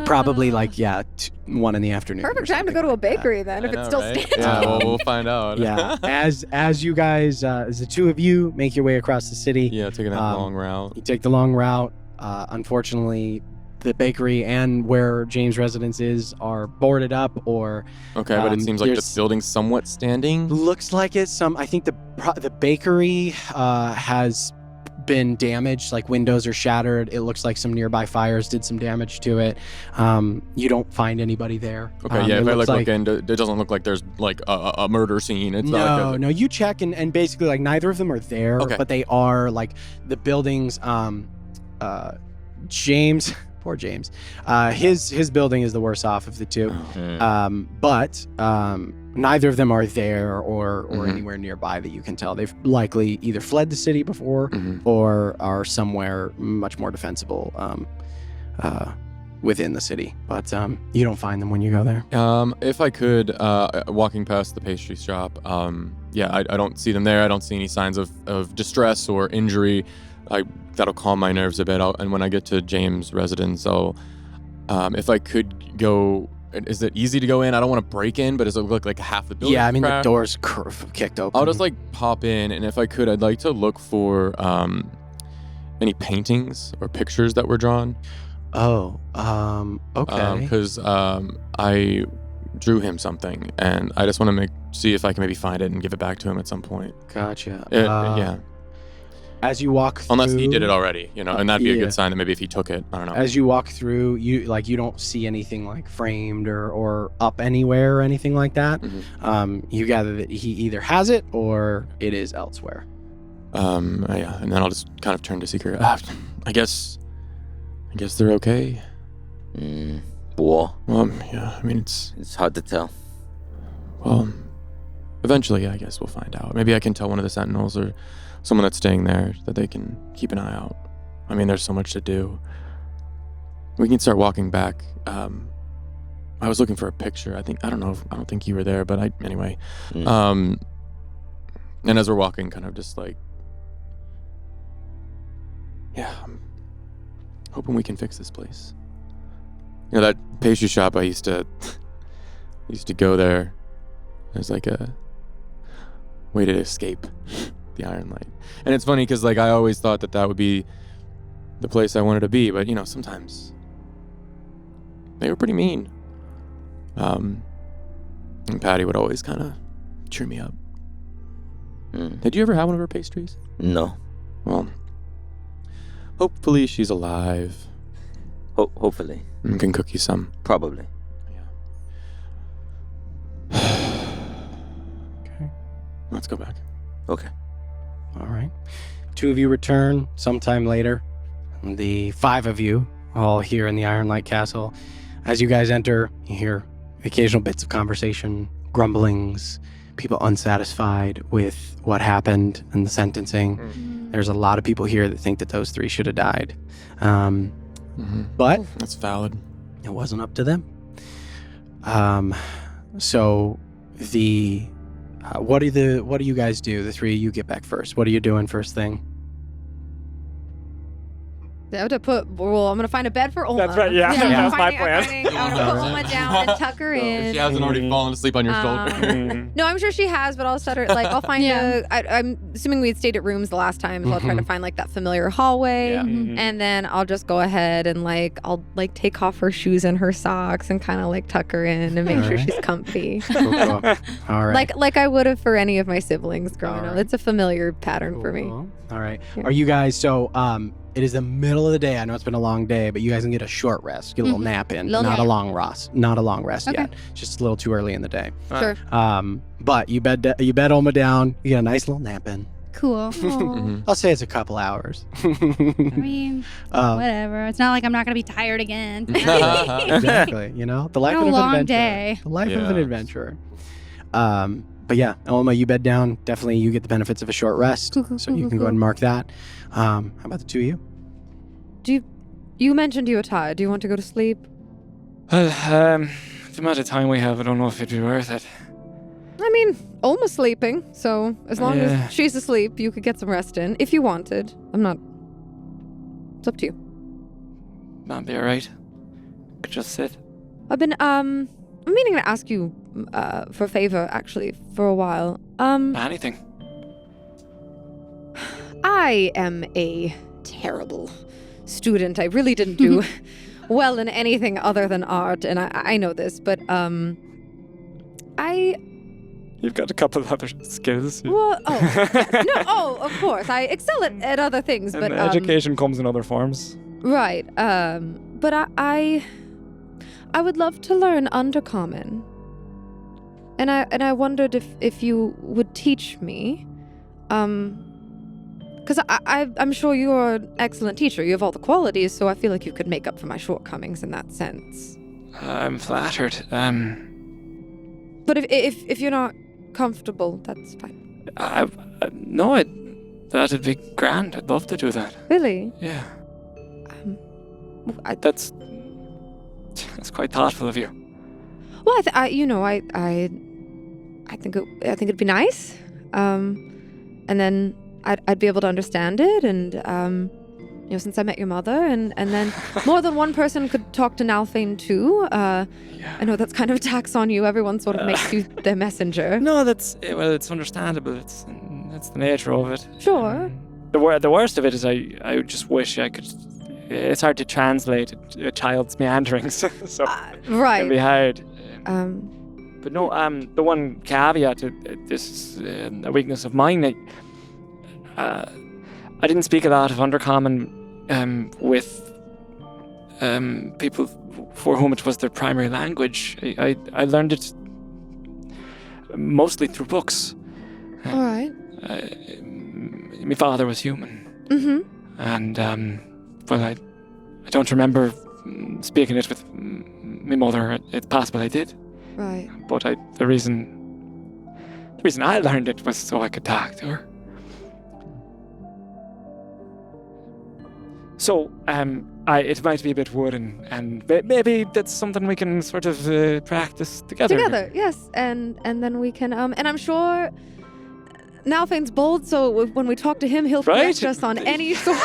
Probably like 1 in the afternoon. or Perfect time to something go to a like that. bakery then, if it's still standing. Yeah, well, we'll find out. Yeah, as you guys, as the two of you make your way across the city, Yeah, taking that long route. you take the long route. Unfortunately, the bakery and where James' residence is are boarded up, or Okay, but it seems like the there's- building's somewhat standing. looks like it's some. I think the bakery has been damaged, like windows are shattered. It looks like some nearby fires did some damage to it. You don't find anybody there. Okay, yeah, it if I looks look in, it doesn't look like there's like a murder scene. It's not like no, you check and basically like neither of them are there, Okay. but they are like the buildings. James, poor James, his building is the worse off of the two. But neither of them are there or Mhm. anywhere nearby that you can tell. They've likely either fled the city before Mhm. or are somewhere much more defensible within the city. But you don't find them when you go there. If I could, walking past the pastry shop, I don't see them there. I don't see any signs of distress or injury. That'll calm my nerves a bit. And when I get to James' residence, if I could go, is it easy to go in? I don't want to break in, but does it look like half the building? Yeah, I mean cracked? the door's kicked open. I'll just like pop in, and if I could, I'd like to look for any paintings or pictures that were drawn. Okay. Because I drew him something, and I just want to see if I can maybe find it and give it back to him at some point. Gotcha. Yeah. as you walk through, Unless he did it already, and that'd be a Yeah. good sign that maybe if he took it, I don't know. as you walk through, you don't see anything like framed or up anywhere or anything like that. Mhm. You gather that he either has it or it is elsewhere. Yeah, and then I'll just kind of turn to Seeker. I guess they're okay. Well, Yeah, I mean, it's hard to tell. well, eventually I guess we'll find out. Maybe I can tell one of the Sentinels or someone that's staying there that they can keep an eye out. I mean, there's so much to do. We can start walking back. I was looking for a picture. I don't think you were there, but anyway. And as we're walking, kind of just like, yeah, I'm hoping we can fix this place. That pastry shop I used to go there as like a way to escape the Iron Light. And it's funny because like I always thought that would be the place I wanted to be, but sometimes they were pretty mean. And Patty would always kind of cheer me up. Did you ever have one of her pastries? No. Well, hopefully she's alive Hopefully. and can cook you some. Probably. Okay. Let's go back. Okay. All right. 2 of you return sometime later. The 5 of you all here in the Ironlight Castle. As you guys enter, you hear occasional bits of conversation, grumblings, people unsatisfied with what happened and the sentencing. There's a lot of people here that think that those 3 should have died. But That's valid. it wasn't up to them. So the what do you guys do? The 3 of you get back first. What are you doing first thing? I have to I'm gonna find a bed for Olma. That's right, yeah. That's my plan. I'm gonna put Olma down and tuck her in. If she hasn't already fallen asleep on your shoulder. No, I'm sure she has, but I'll set her, I'll find I'm assuming we stayed at rooms the last time, so I'll try to find, that familiar hallway. Yeah. And then I'll just go ahead and, I'll, take off her shoes and her socks and kind of, tuck her in and make sure she's comfy. Cool. All right. Like I would have for any of my siblings growing All up. right. It's a familiar pattern for me. Cool. All right. Yeah. Are you guys, it is the middle of the day. I know it's been a long day, but you guys can get a short rest, get a little nap in. Little Not nap. a long rest. Not a long rest Okay. yet. It's just a little too early in the day. Sure. But you bed Olma down. You get a nice little nap in. Cool. I'll say it's a couple hours. I mean, whatever. It's not like I'm not gonna be tired again. Exactly. The life Been of a an long adventurer. day. The life of an Yeah. adventurer. But yeah, Olma, you bed down. Definitely, you get the benefits of a short rest, so you can go ahead and mark that. How about the 2 of you? You mentioned you were tired. Do you want to go to sleep? Well, the amount of time we have, I don't know if it'd be worth it. I mean, Olma's sleeping, so as long Yeah. as she's asleep, you could get some rest in. If you wanted. It's up to you. That'd be alright. Could just sit. I've been, I'm meaning to ask you, for a favor, actually, for a while. Anything. I am a terrible student. I really didn't do well in anything other than art, and I know this, but, You've got a couple of other skills. Well, of course. I excel at other things, And but education comes in other forms. right. But I would love to learn Undercommon, and I wondered if you would teach me, because I'm sure you're an excellent teacher. You have all the qualities, so I feel like you could make up for my shortcomings in that sense. I'm flattered. But if you're not comfortable, that's fine. That'd be grand. I'd love to do that. Really? Yeah. That's That's quite thoughtful of you. well. I think it'd be nice. And then I'd be able to understand it, and since I met your mother, and then more than one person could talk to Nalfane too. I know that's kind of a tax on you. Everyone sort of makes you their messenger. No, it's understandable. That's the nature of it. Sure. The worst of it is I just wish I could. It's hard to translate a child's meanderings, so it Right. can be hard. Um, But no, the one caveat to this is a weakness of mine. I didn't speak a lot of Undercommon with people for whom it was their primary language. I learned it mostly through books. All right. My father was human. Mm-hmm. And, well, I don't remember speaking it with my mother. It's possible I did. Right. But the reason I learned it was so I could talk to her. So, it might be a bit wooden, and maybe that's something we can sort of practice together. Together, yes, and then we can. And I'm sure Nalfane's bold, so when we talk to him, he'll correct us on any sort.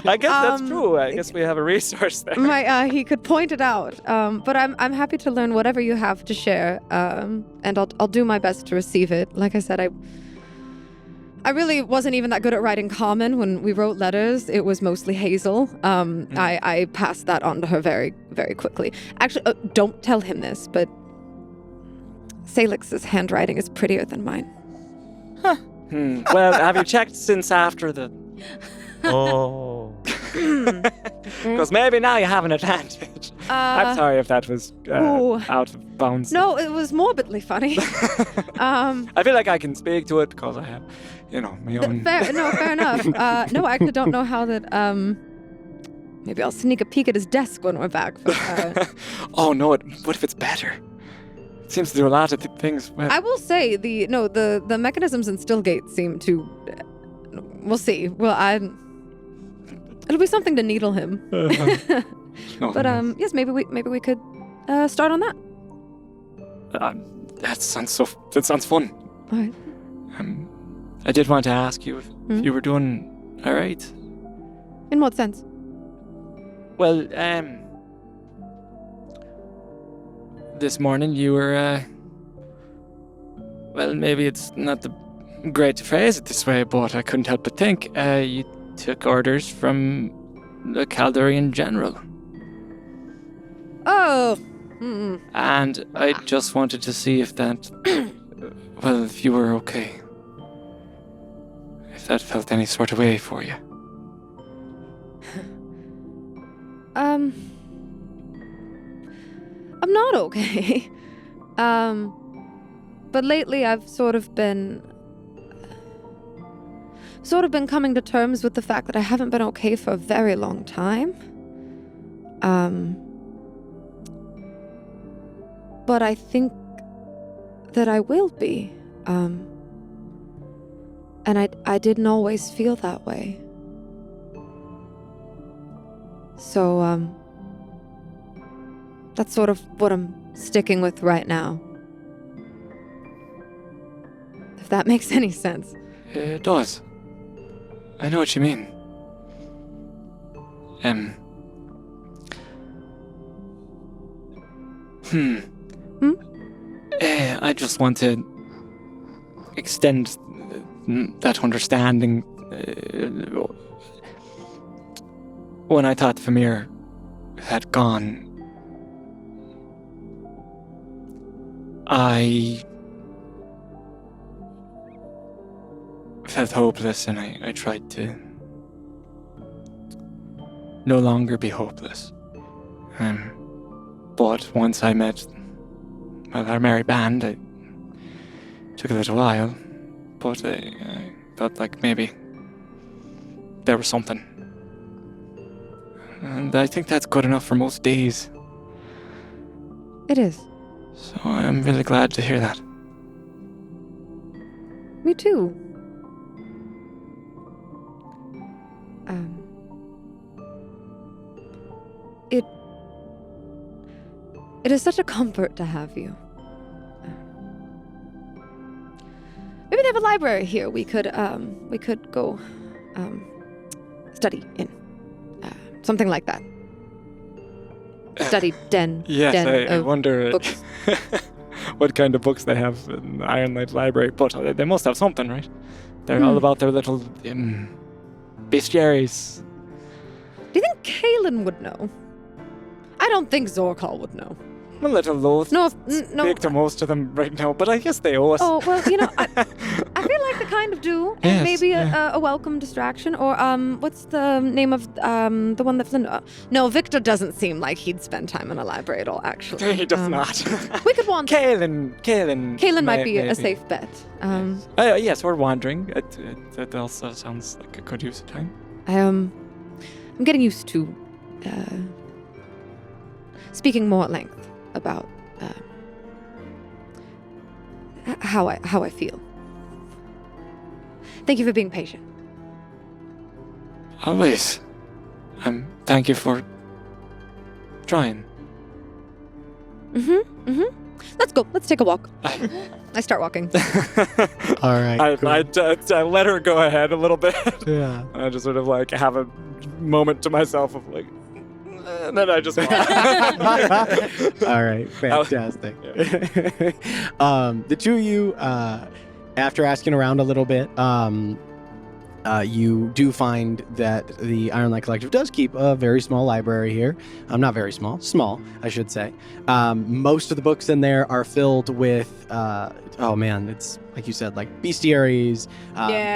I guess that's true. I guess we have a resource there. He could point it out. But I'm happy to learn whatever you have to share. And I'll do my best to receive it. Like I said, I really wasn't even that good at writing Common. When we wrote letters, it was mostly Hazel. I passed that on to her very, very quickly. Actually, don't tell him this, but Salix's handwriting is prettier than mine. Well, have you checked since after the... Oh. Because maybe now you have an advantage. I'm sorry if that was out of bounds. No, it was morbidly funny. I feel like I can speak to it because I have, my own... Fair enough. No, I actually don't know how that... Maybe I'll sneak a peek at his desk when we're back. But, Oh, no, what if it's better? It seems to do a lot of things well. I will say, the mechanisms in Stillgate seem to... We'll see. Well, it'll be something to needle him. No, but yes, maybe we could start on that. That sounds fun. All right. I did want to ask you if you were doing all right. In what sense? Well, this morning you were well, maybe it's not great to phrase it this way, but I couldn't help but think you took orders from the Caldurian General. Oh. And I just wanted to see if that, well, if you were okay. If that felt any sort of way for you. I'm not okay. But lately I've sort of been coming to terms with the fact that I haven't been okay for a very long time. But I think that I will be. And I didn't always feel that way. So, that's sort of what I'm sticking with right now. If that makes any sense. It does. I know what you mean. I just want to extend that understanding. When I thought Famir had gone, I felt hopeless, and I tried to no longer be hopeless. But once I met, our merry band, it took a little while, but I felt like maybe there was something. And I think that's good enough for most days. It is. So I'm really glad to hear that. Me too. It is such a comfort to have you. Maybe they have a library here. We could go study in. Something like that. Study den. Yes, den I wonder books. what kind of books they have in the Iron Light Library. But they must have something, right? They're all about their little bestiaries. Do you think Kaelin would know? I don't think Zorkal would know. I'm a little loath No, to speak to most of them right now, but I guess they owe us. Oh, well, I feel like the kind could do. Yes, And maybe yeah. a welcome distraction. Or what's the name of the one that's no, Victor doesn't seem like he'd spend time in a library at all, actually. He does not. We could wander. Kaelin might be a maybe. safe bet. Yes, we're wandering. That also sounds like a good use of time. I'm getting used to speaking more at length about how I feel. Thank you for being patient. Always. Thank you for trying. Let's go. Let's take a walk. I start walking. All right. cool. I let her go ahead a little bit. Yeah. I just sort of like have a moment to myself of like, and then I just walk. All right, fantastic. The two of you, after asking around a little bit, you do find that the Ironlight Collective does keep a very small library here. Not very small, I should say. Most of the books in there are filled with, it's like you said, like bestiaries,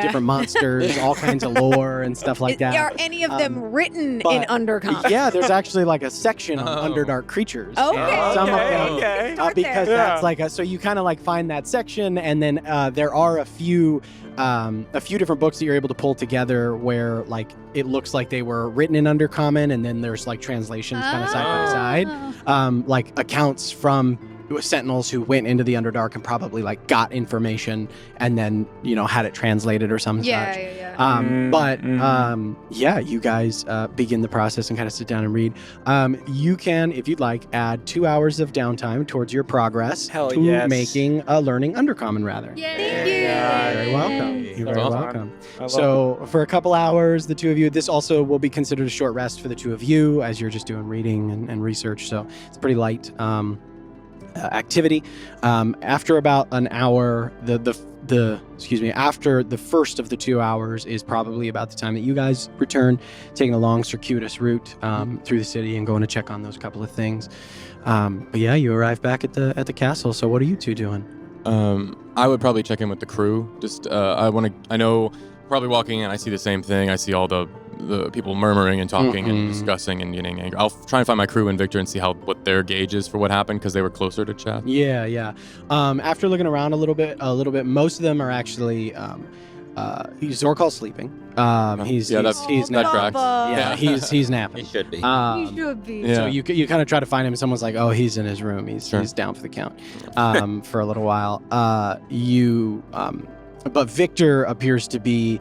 different monsters, all kinds of lore and stuff like that. Are any of them written in but- Undercommon? Yeah, there's actually like a section on Underdark creatures. Okay. And some of them, Okay. because there. that's like so you kind of like find that section, and then there are a few different books that you're able to pull together where like it looks like they were written in Undercommon, and then there's like translations kind of side by side, like accounts from Sentinels who went into the Underdark and probably like got information and then had it translated or some such. You guys begin the process and kind of sit down and read. You can, if you'd like, add 2 hours of downtime towards your progress Hell to yes. making a learning Undercommon rather. Thank you. You're very welcome. You're very awesome. welcome. I love So for a couple hours, the two of you, this also will be considered a short rest for the two of you as you're just doing reading and research. So it's pretty light activity. After about an hour, after the first of the 2 hours is probably about the time that you guys return, taking a long circuitous route through the city and going to check on those couple of things. But yeah, you arrive back at the castle. So what are you two doing? I would probably check in with the crew. Just I know probably walking in, I see the same thing. I see all the people murmuring and talking and discussing and getting angry. I'll try and find my crew and Victor and see what their gauge is for what happened because they were closer to chat. Yeah. After looking around a little bit, most of them are actually Zorkal's sleeping. He's napping. That tracks. Yeah, he's napping. He should be. You should be. Yeah. So you kind of try to find him. Someone's like, "Oh, he's in his room. He's down for the count." For a little while. But Victor appears to be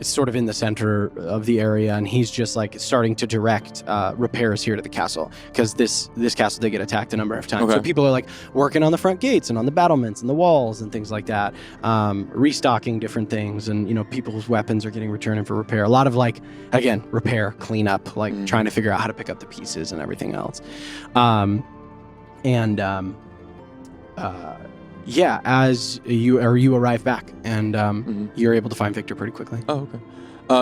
sort of in the center of the area, and he's just like starting to direct repairs here to the castle because this castle did get attacked a number of times. Okay. So people are like working on the front gates and on the battlements and the walls and things like that, restocking different things, and people's weapons are getting returned for repair. A lot of like, again, repair, cleanup, like trying to figure out how to pick up the pieces and everything else. As you arrive back, and you're able to find Victor pretty quickly. Oh, okay.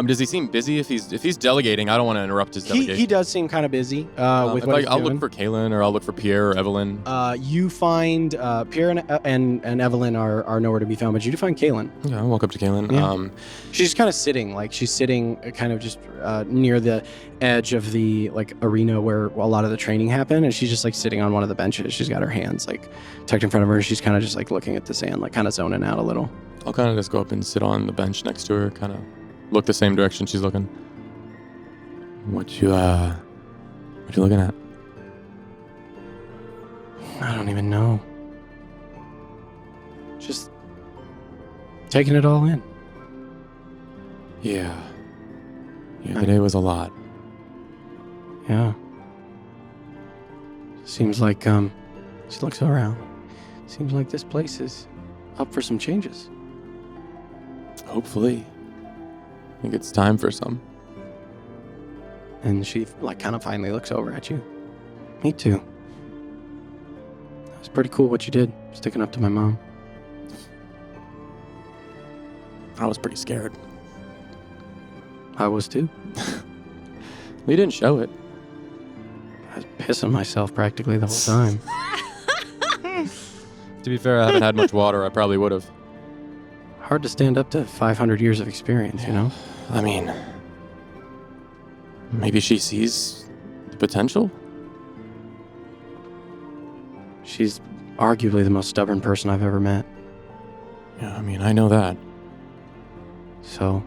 Does he seem busy? If he's delegating, I don't want to interrupt his delegation. He does seem kind of busy with what he's I'll doing. look for Kaylin, or I'll look for Pierre or Evelyn. You find Pierre and Evelyn are nowhere to be found, but you do find Kaylin. Yeah, I'll walk up to Kaylin. Yeah. She's kind of sitting, kind of just near the edge of the arena where a lot of the training happened, and she's just sitting on one of the benches. She's got her hands tucked in front of her. She's kind of just looking at the sand, kind of zoning out a little. I'll kind of just go up and sit on the bench next to her, kind of look the same direction she's looking. What you looking at? I don't even know. Just taking it all in. Yeah, today was a lot. Yeah. Seems like she looks around. Seems like this place is up for some changes. Hopefully. I think it's time for some. And she kind of finally looks over at you. Me too. That was pretty cool what you did, sticking up to my mom. I was pretty scared. I was too. We didn't show it. I was pissing myself practically the whole time. To be fair, I haven't had much water. I probably would have. hard to stand up to 500 years of experience, you know? I mean, maybe she sees the potential? She's arguably the most stubborn person I've ever met. Yeah, I mean, I know that. So,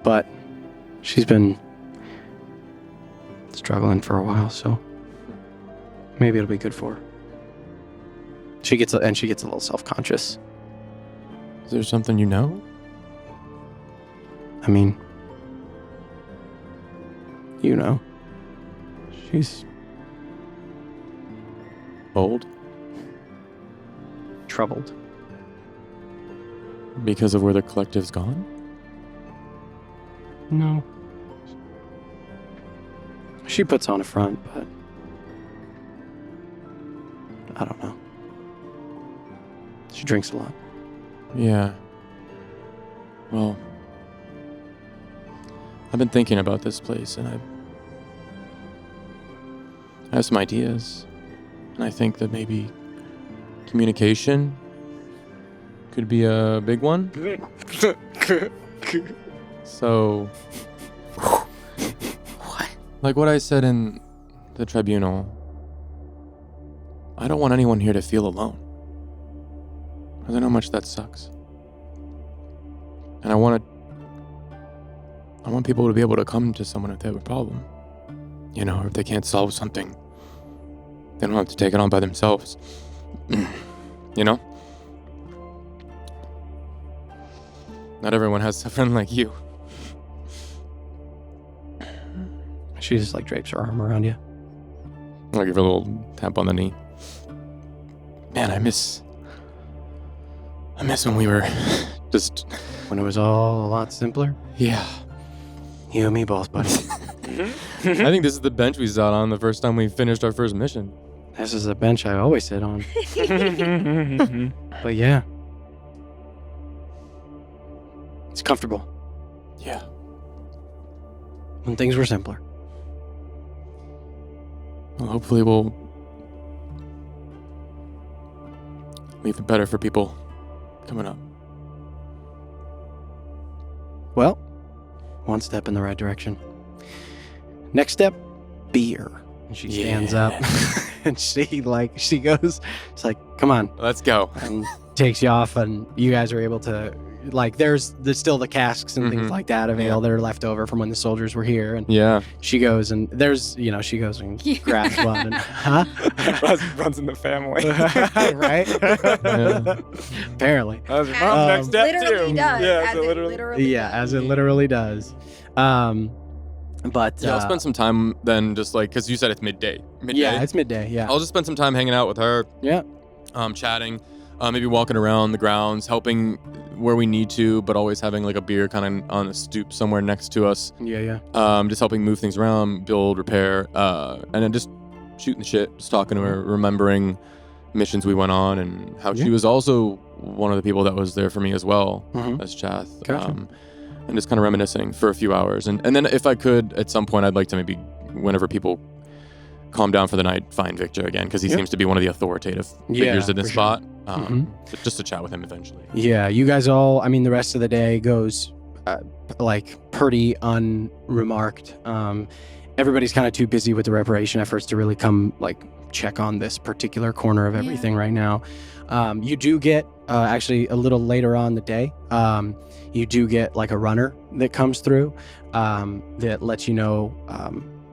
but she's been struggling for a while, so maybe it'll be good for her. She gets a little self-conscious. Is there something you know? I mean, you know, she's Old? troubled. Because of where the collective's gone? No. She puts on a front, but I don't know. She drinks a lot. Yeah. Well, I've been thinking about this place, and I have some ideas. And I think that maybe communication could be a big one. So, like what I said in the Tribunal, I don't want anyone here to feel alone. Because I know how much that sucks. And I want people to be able to come to someone if they have a problem. You know, if they can't solve something, they don't have to take it on by themselves. You know? Not everyone has a friend like you. She just like drapes her arm around you. I'll give her a little tap on the knee. Man, I miss when we were just... When it was all a lot simpler. Yeah. You and me both, buddy. I think this is the bench we sat on the first time we finished our first mission. This is a bench I always sit on. But yeah. It's comfortable. Yeah. When things were simpler. Well, hopefully we'll leave it better for people coming up. Well, one step in the right direction. Next step, beer. And she stands up and she goes, it's like, come on. Let's go. And takes you off, and you guys are able to, like, there's still the casks and things like that of ale that are left over from when the soldiers were here. And she goes and she goes and grabs one. And, runs in the family. Right? Apparently. That was your mom's next step literally too. does. Yeah, As so it literally. literally does. As it literally does. But I'll spend some time then, just like, because you said it's midday. Yeah, it's midday. Yeah. I'll just spend some time hanging out with her. Yeah. Chatting, maybe walking around the grounds, helping where we need to, but always having like a beer kind of on a stoop somewhere next to us. Yeah. Just helping move things around, build, repair, and then just shooting the shit, just talking to her, remembering missions we went on, and how she was also one of the people that was there for me as well as Chath. Gotcha. And just kind of reminiscing for a few hours. And then if I could, at some point, I'd like to maybe, whenever people calm down for the night, find Victor again, because he seems to be one of the authoritative figures in this spot. Just to chat with him eventually. Yeah, you guys all, the rest of the day goes pretty unremarked. Everybody's kind of too busy with the reparation efforts to really come check on this particular corner of everything right now. You do get, actually a little later on the day, you do get a runner that comes through that lets you know,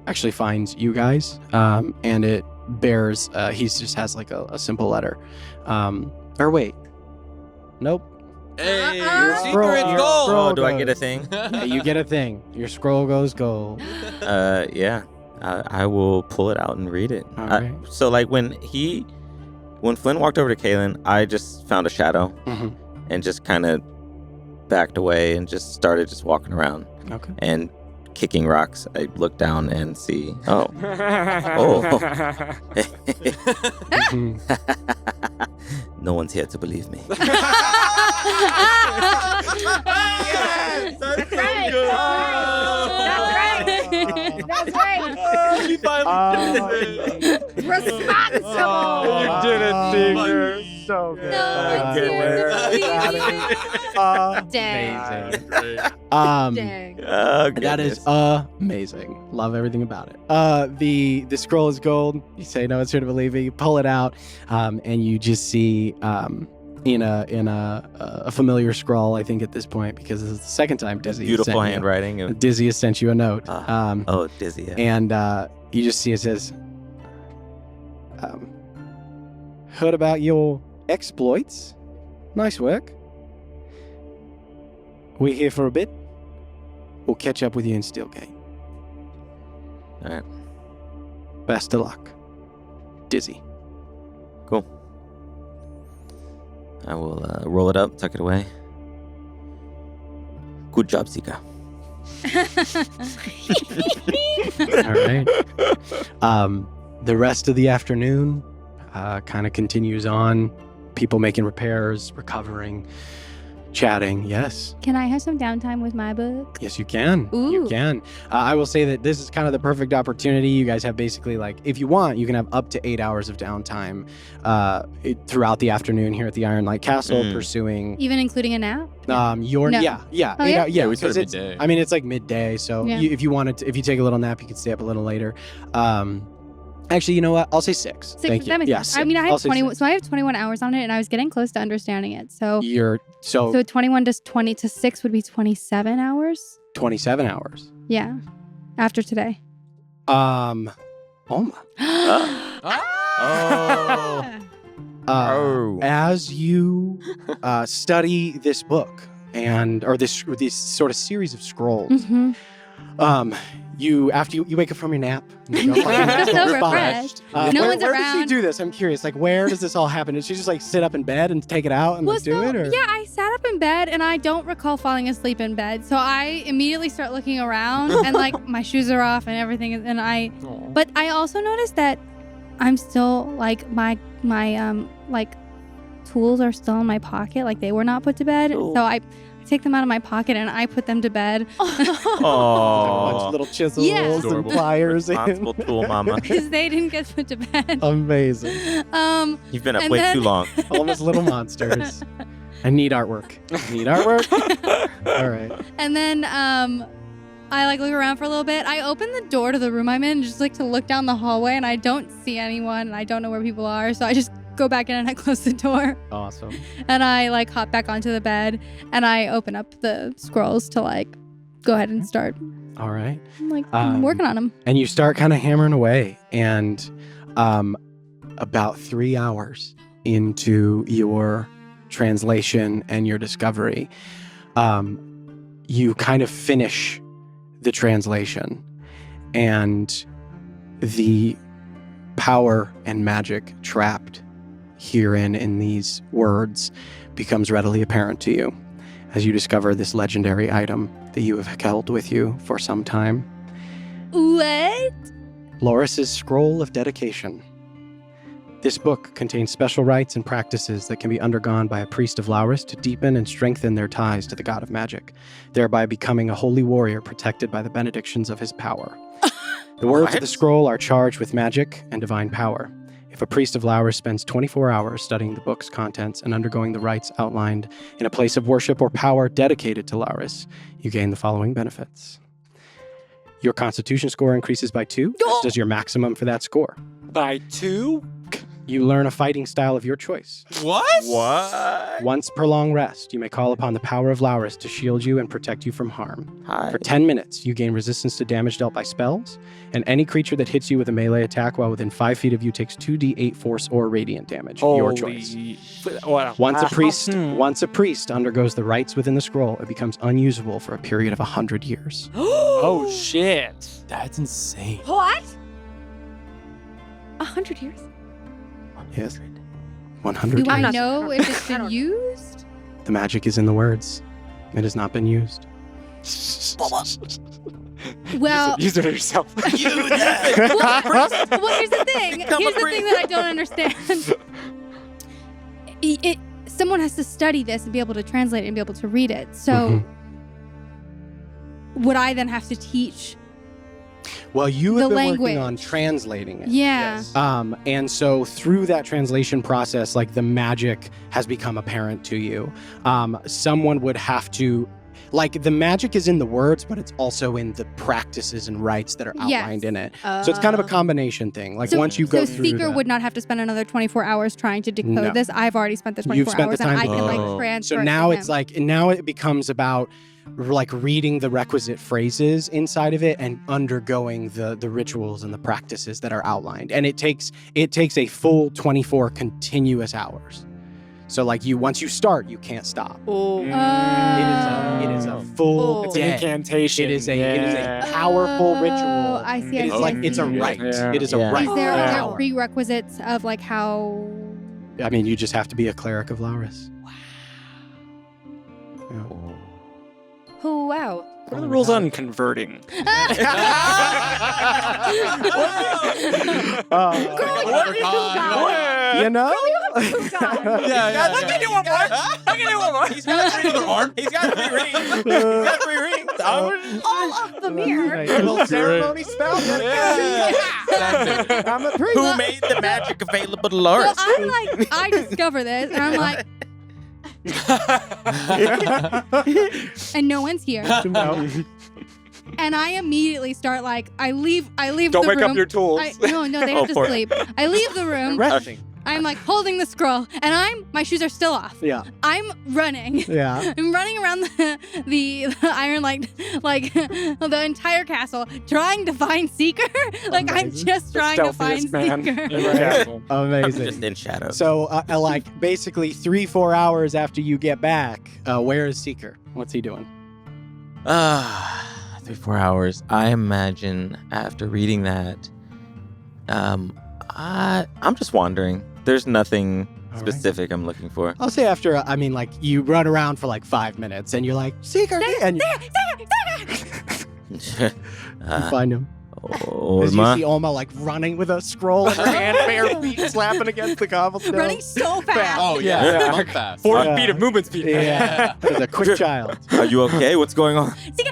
actually finds you guys, and it bears, he just has a simple letter. Or wait, nope. Hey, Your secret scroll gold! Oh, do I goes. get a thing? Yeah, you get a thing. Your scroll goes gold. Yeah. I will pull it out and read it. All right. So when Flynn walked over to Kaylin, I just found a shadow and just kind of backed away and just started walking around. Okay. And kicking rocks. I look down and see. Oh. No one's here to believe me. That's right. That's right. You Responsible. did it, Seeker. So good. No, Dang. amazing. Dang. Oh, That is goodness. amazing. Love everything about it. The scroll is gold. You say no one's here to believe me. You pull it out, and you just see in a familiar scroll. I think at this point, because this is the second time Dizzy has Beautiful sent handwriting. you, Dizzy has sent you a note. Oh, Dizzy. Yeah. And you just see it says, "Heard about your exploits. Nice work. We're here for a bit. We'll catch up with you in Steelgate. All right. Best of luck. Dizzy." Cool. I will roll it up, tuck it away. Good job, Zika. All right. The rest of the afternoon kind of continues on. People making repairs, recovering, chatting. Yes. Can I have some downtime with my book? Yes, you can. You Ooh. can. I will say that this is kind of the perfect opportunity. You guys have basically, like, if you want, you can have up to 8 hours of downtime throughout the afternoon here at the Ironlight Castle, pursuing Even including a nap? your No. yeah Oh, 8 yeah? yeah, we started 'cause it's, midday. I mean, it's like midday, so Yeah. if you wanted to, if you take a little nap, you could stay up a little later. Actually, you know what? I'll say 6. Thank you. That makes Yeah, sense. I mean, I I'll have say 20, 6. so I have 21 hours on it, and I was getting close to understanding it. So, So 21 to 20 to 6 would be 27 hours. 27 hours. Yeah, after today. Oh my. Oh. Oh. As you study this book or this sort of series of scrolls, Mm-hmm. you after you wake up from your nap, you go find I'm so your refreshed. phone. No where, one's where does she around. do this? I'm curious. Like, where does this all happen? Does she just like sit up in bed and take it out and Well, like, do it? Or? yeah, I sat up in bed and I don't recall falling asleep in bed. So I immediately start looking around and like my shoes are off and everything. And but I also noticed that I'm still like my like tools are still in my pocket. Like they were not put to bed. Cool. So I take them out of my pocket and I put them to bed. A bunch of Oh. little chisels Yeah. and Adorable. pliers. Responsible tool mama. Because they didn't get put to bed. Amazing. You've been up And way then- too long. Almost little monsters. I need artwork. Need artwork? All right. And then I like look around for a little bit. I open the door to the room I'm in just like to look down the hallway and I don't see anyone and I don't know where people are. So I just go back in and I close the door Awesome. and I like hop back onto the bed and I open up the scrolls to like go ahead and start. All right. I'm like I'm working on them. And you start kind of hammering away. And about 3 hours into your translation and your discovery, you kind of finish the translation. And the power and magic trapped herein in these words becomes readily apparent to you as you discover this legendary item that you have held with you for some time. What? Loris's Scroll of Dedication. This book contains special rites and practices that can be undergone by a priest of Lauris to deepen and strengthen their ties to the god of magic, thereby becoming a holy warrior protected by the benedictions of his power. The words of the scroll are charged with magic and divine power. If a priest of Lauris spends 24 hours studying the book's contents and undergoing the rites outlined in a place of worship or power dedicated to Lauris, you gain the following benefits. Your constitution score increases by 2, as does your maximum for that score. By 2? You learn a fighting style of your choice. What? Once per long rest, you may call upon the power of Lauris to shield you and protect you from harm. Hi. For 10 minutes, you gain resistance to damage dealt by spells, and any creature that hits you with a melee attack while within 5 feet of you takes 2d8 force or radiant damage. Your choice. Once a priest undergoes the rites within the scroll, it becomes unusable for a period of 100 years. Oh shit. That's insane. What? 100 years? Yes. 100 Do years. I not- know if it's I been don't- used? The magic is in the words. It has not been used. Well, Use it yourself. well, here's the thing. Become a Here's the priest. thing that I don't understand. Someone has to study this and be able to translate it and be able to read it. So, would I then have to teach? Well, you have the been working language. on translating it. Yeah. And so through that translation process, like the magic has become apparent to you. Someone would have to, like the magic is in the words, but it's also in the practices and rites that are outlined in it. So it's kind of a combination thing. Like once you go so through Seeker that, would not have to spend another 24 hours trying to decode No. this. I've already spent the You've 24 spent hours the and time I can like decoding. transfer so it now to it's him. like, now it becomes about like reading the requisite phrases inside of it and undergoing the rituals and the practices that are outlined. And it takes a full 24 continuous hours. So like once you start, you can't stop. It is a full It's an day. incantation. It is a powerful ritual. I see. It is like it's a rite. Yeah. It is a Yeah. rite. Is there of are there power. prerequisites of like how? I mean, you just have to be a cleric of Laurus. Yeah. Oh, wow. What are the rules on converting? You know? Yeah, I can do one more. I can do one more. He's got 3 rings. He's got 3 rings. He's got 3 rings. All of the mirror. Little ceremony spell. I'm a priest. Who made the magic available to Well, Loris? I discover this and I'm like, and no one's here. No. And I immediately start like I leave Don't the wake room. up your tools. No, they have to for it. sleep. I leave the room. Resting. I'm like holding the scroll, and my shoes are still off. Yeah. I'm running. Yeah. I'm running around the Iron like the entire castle, trying to find Seeker. Like I'm Amazing. just trying to find Stealthiest man Seeker. in the castle. Amazing. Just in shadow. So, like, basically 3-4 hours after you get back, where is Seeker? What's he doing? 3-4 hours. I imagine after reading that, I'm just wandering. There's nothing All right. specific I'm looking for. I'll say after, I mean, like, you run around for like 5 minutes and you're like, Seeker, and you find him. As you Olma. see Olma, like, running with a scroll in her hand, bare feet slapping against the cobblestone. Running so fast. Oh, yeah. Yeah. Monk fast. 4 Yeah. feet of movement speed. Yeah. As a quick child. Are you okay? What's going on? Seeker.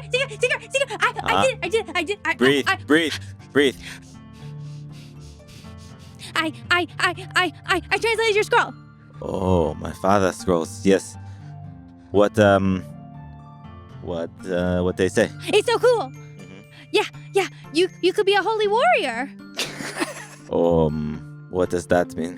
I did. Breathe. Breathe. I translated your scroll. Oh, my father scrolls. Yes. What they say? It's so cool. Yeah. You could be a holy warrior. What does that mean?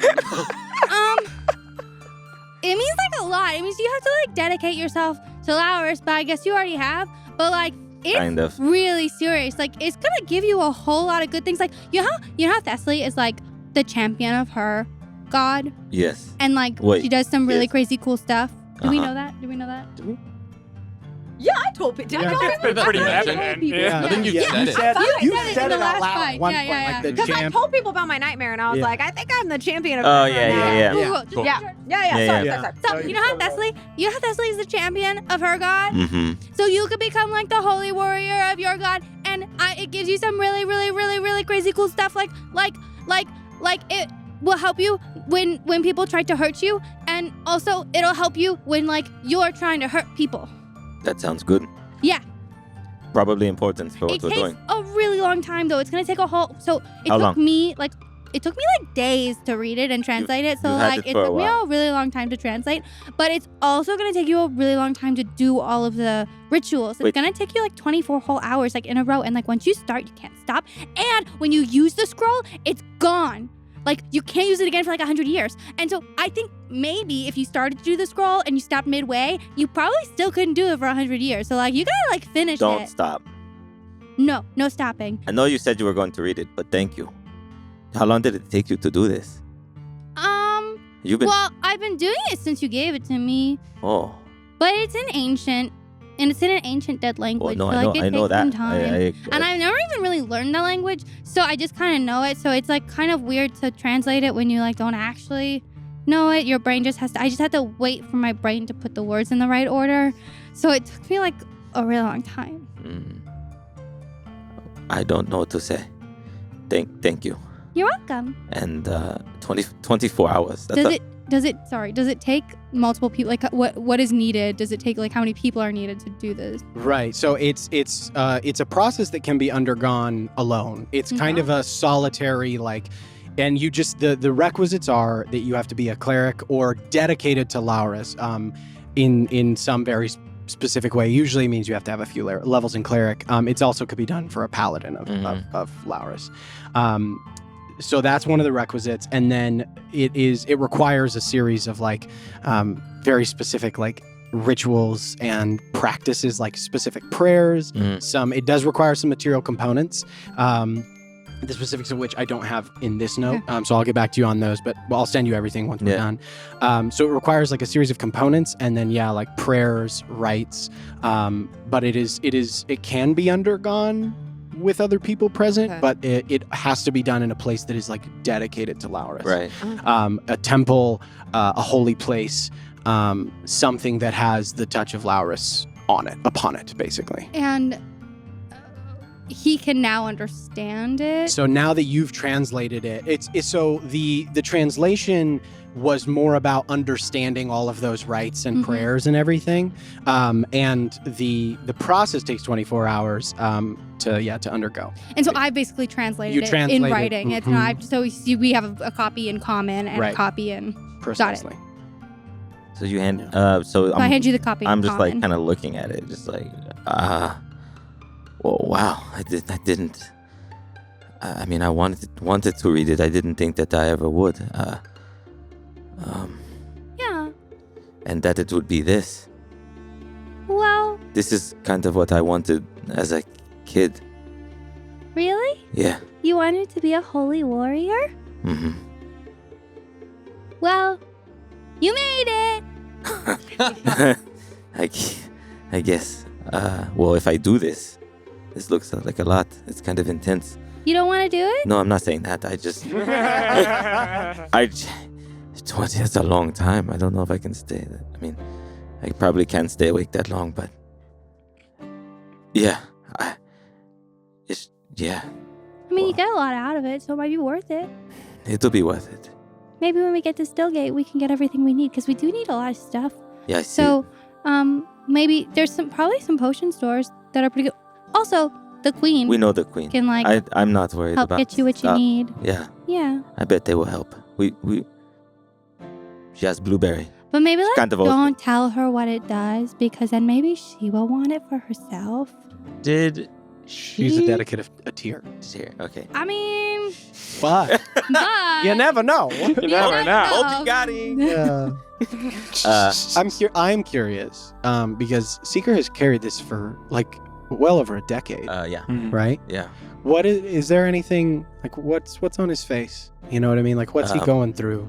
It means like a lot. It means you have to like dedicate yourself to Laurus, but I guess you already have. But like it's Kind of. really serious. Like it's gonna give you a whole lot of good things. Like you know how Thessaly is like the champion of her god, Yes. and like Wait, she does some really yes. crazy cool stuff. Do we Uh-huh. know that? Do we know that? Yeah, I told people. Yeah. It's been pretty I epic. told people. Yeah. I think you said it. You I said it said in it the out last loud fight. at one Yeah, point, yeah, like the Because I champ. told people about my nightmare, and I was Yeah. like, I think I'm the champion of Oh, her yeah, now. yeah. Cool, Yeah. cool. Cool. Yeah. Yeah, Sorry. yeah. So No, you know how Thessaly is the champion of her god. Mm-hmm. So you could become like the holy warrior of your god, and it gives you some really, really, really, really crazy cool stuff. Like it will help you when people try to hurt you, and also it'll help you when like you're trying to hurt people. That sounds good. Yeah. Probably important for what It we're takes doing. a really long time though. It's gonna take a whole. So it How took long? me like. It took me like days to read it and translate it. So you had like it it for a took me while. a really long time to translate. But it's also gonna take you a really long time to do all of the rituals. It's Wait. gonna take you like 24 whole hours like in a row. And like once you start, you can't stop. And when you use the scroll, it's gone. Like you can't use it again for like 100 years. And so I think maybe if you started to do the scroll and you stopped midway, you probably still couldn't do it for 100 years. So like you gotta like finish Don't it. stop. No stopping. I know you said you were going to read it, but thank you. How long did it take you to do this? You've been. Well, I've been doing it since you gave it to me. Oh. But it's in ancient dead Oh language. no, so I know. like, it I know takes some that. time. And I've never even really learned the language, so I just kind of know it. So it's like kind of weird to translate it when you like don't actually know it. Your brain just has to. I just had to wait for my brain to put the words in the right order. So it took me like a really long time. I don't know what to say. Thank you. You're welcome. And 24 hours. That's does it take multiple people? Like what is needed? Does it take like how many people are needed to do this? Right. So it's a process that can be undergone alone. It's kind of a solitary and you just the requisites are that you have to be a cleric or dedicated to Laurus in some very specific way. Usually means you have to have a few levels in cleric. It's also could be done for a paladin of Laurus. So that's one of the requisites, and then it requires a series of very specific rituals and practices, like specific prayers. It does require some material components. The specifics of which I don't have in this note, so I'll get back to you on those, but I'll send you everything once we're done. So it requires a series of components, and then prayers, rites, but it can be undergone with other people present, but it has to be done in a place that is dedicated to Laurus. Right. A temple, a holy place, something that has the touch of Laurus upon it, basically. And he can now understand it. So now that you've translated it, it's so the translation was more about understanding all of those rites and prayers and everything, and the process takes 24 hours to undergo. And so I basically translated it in writing. It's not so we have a copy in common and a copy in precisely. Got it. So you hand I hand you the copy. I'm in just common. kind of looking at it, just well, wow, I didn't. I mean, I wanted to read it. I didn't think that I ever would. Yeah. And that it would be this. Well, This is kind of what I wanted as a kid. really? Yeah. You wanted to be a holy warrior? Mm-hmm. Well, you made it! I guess. Well, if I do this looks like a lot. It's kind of intense. You don't want to do it? No, I'm not saying that. I just. 20 is a long time. I don't know if I can stay. I mean, I probably can't stay awake that long, but. Yeah. Yeah. I mean, you get a lot out of it, so it might be worth it. It'll be worth it. Maybe when we get to Stillgate, we can get everything we need, because we do need a lot of stuff. Yeah, I see. So, maybe there's probably some potion stores that are pretty good. Also, the queen We know the queen. can I'm not worried help about get you what you stuff. need. Yeah, Yeah, I bet they will help. She has blueberry. but maybe kind of old. don't tell her what it does, because then maybe she will want it for herself. Did She's a dedicated tier. Here, okay. I mean, But but you never know. You never know. Yeah. I'm curious because Seeker has carried this for well over a decade, Yeah. right? Yeah. What is there anything what's on his face? You know what I mean? What's he going through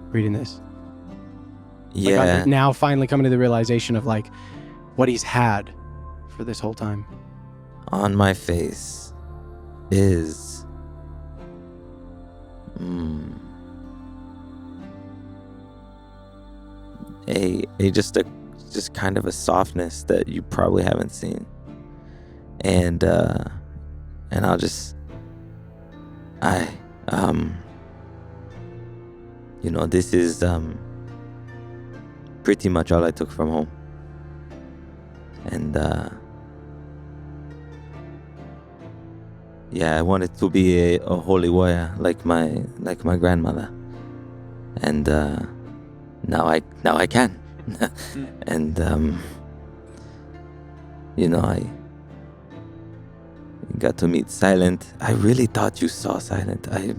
reading this? Yeah. Now finally coming to the realization of what he's had for this whole time. On my face is just kind of a softness that you probably haven't seen, and I'll just this is pretty much all I took from home, and I wanted to be a holy warrior like my grandmother, and now I can, and I got to meet Silent. I really thought you saw Silent. I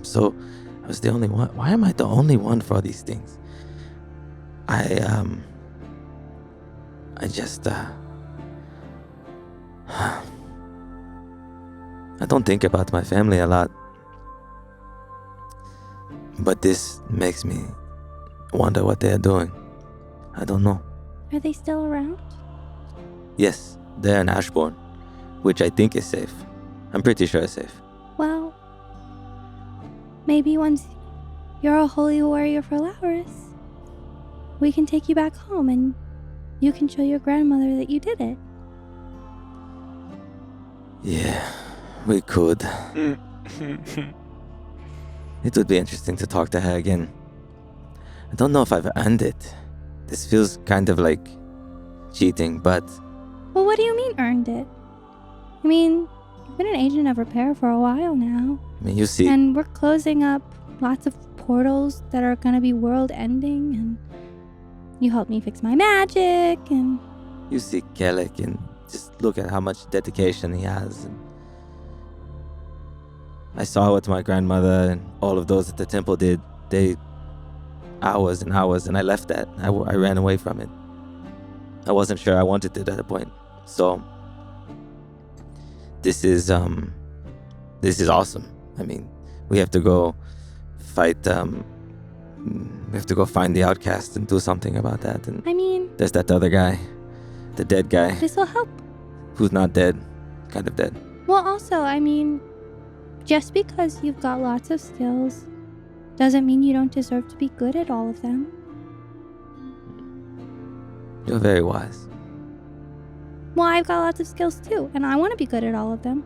was the only one. Why am I the only one for these things? I don't think about my family a lot, but this makes me wonder what they are doing. I don't know. are they still around? Yes, they're in Ashbourne, which I think is safe. I'm pretty sure it's safe. Well, maybe once you're a holy warrior for Laurus, we can take you back home and you can show your grandmother that you did it. Yeah, we could. It would be interesting to talk to her again. I don't know if I've earned it. This feels kind of like cheating, but Well, what do you mean earned it? I mean, you've been an agent of repair for a while now. I mean, you see, And we're closing up lots of portals that are going to be world ending. And you helped me fix my magic. And Kellic, and just look at how much dedication he has. And I saw what my grandmother and all of those at the temple did. They hours and hours, and I left that. I ran away from it. I wasn't sure I wanted it at a point. So this is awesome. I mean, we have to go fight. We have to go find the outcast and do something about that. And I mean, there's that other guy, the dead guy, this will help. who's not dead, kind of dead. Well, also, I mean, just because you've got lots of skills doesn't mean you don't deserve to be good at all of them. You're very wise. Well, I've got lots of skills too, and I want to be good at all of them.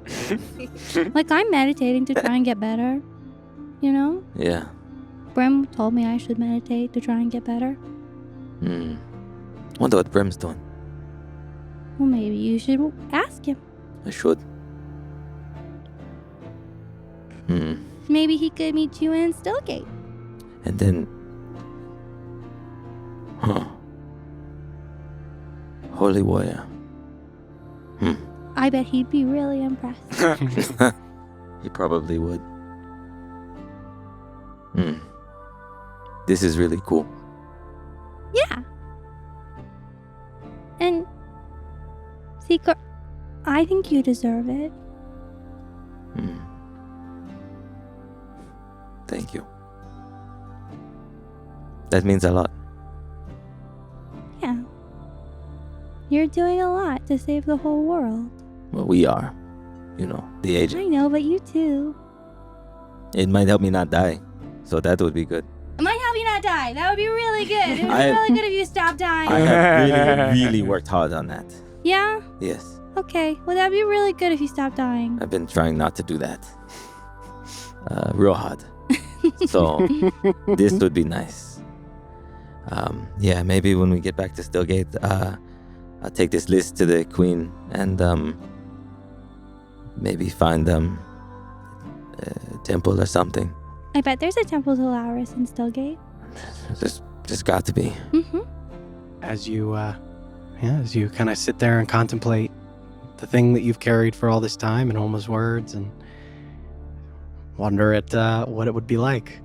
Like, I'm meditating to try and get better, you know? Yeah. Brim told me I should meditate to try and get better. Wonder what Brim's doing. Well, maybe you should ask him. I should. Maybe he could meet you in Stillgate. And then... Holy warrior. I bet he'd be really impressed. He probably would. This is really cool. Yeah. And, Seeker, I think you deserve it. Thank you. That means a lot. Yeah. You're doing a lot to save the whole world. Well, we are. You know, the agent. I know, but you too. It might help me not die. So that would be good. It might help you not die. That would be really good. It would be I- really good if you stopped dying. I have really worked hard on that. Yeah? Yes. Okay. Well, that'd be really good if you stopped dying. I've been trying not to do that. Real hard. So this would be nice. Yeah, maybe when we get back to Stillgate, I'll take this list to the queen and maybe find a temple or something. I bet there's a temple to Laurus in Stillgate. There's got to be. Mm-hmm. As you kind of sit there and contemplate the thing that you've carried for all this time in Holma's words and wonder at what it would be like.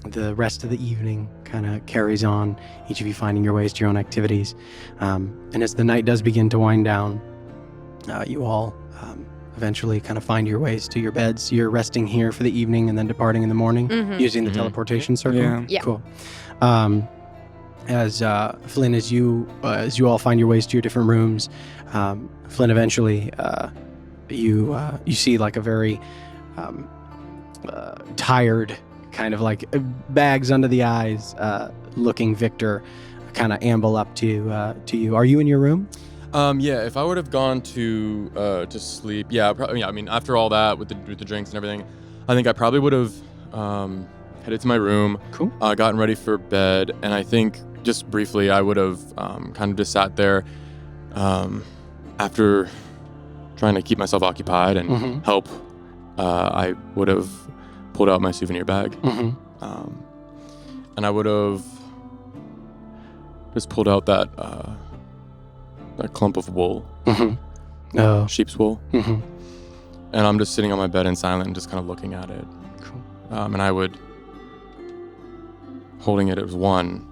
The rest of the evening kind of carries on, each of you finding your ways to your own activities. And as the night does begin to wind down, you all eventually kind of find your ways to your beds. You're resting here for the evening and then departing in the morning using the teleportation circle. Yeah. Cool. As Flynn, as you all find your ways to your different rooms, Flynn, eventually you see like a very tired, kind of like bags under the eyes looking Victor kind of amble up to you. Are you in your room? Yeah, if I would have gone to sleep, yeah, I mean, after all that with the drinks and everything, I think I probably would have headed to my room, Cool. Gotten ready for bed, and I think just briefly I would have kind of just sat there after trying to keep myself occupied and help. I would have pulled out my souvenir bag, and I would have just pulled out that clump of wool, Oh. sheep's wool, and I'm just sitting on my bed in silence and just kind of looking at it. Cool. And I would, holding it as one,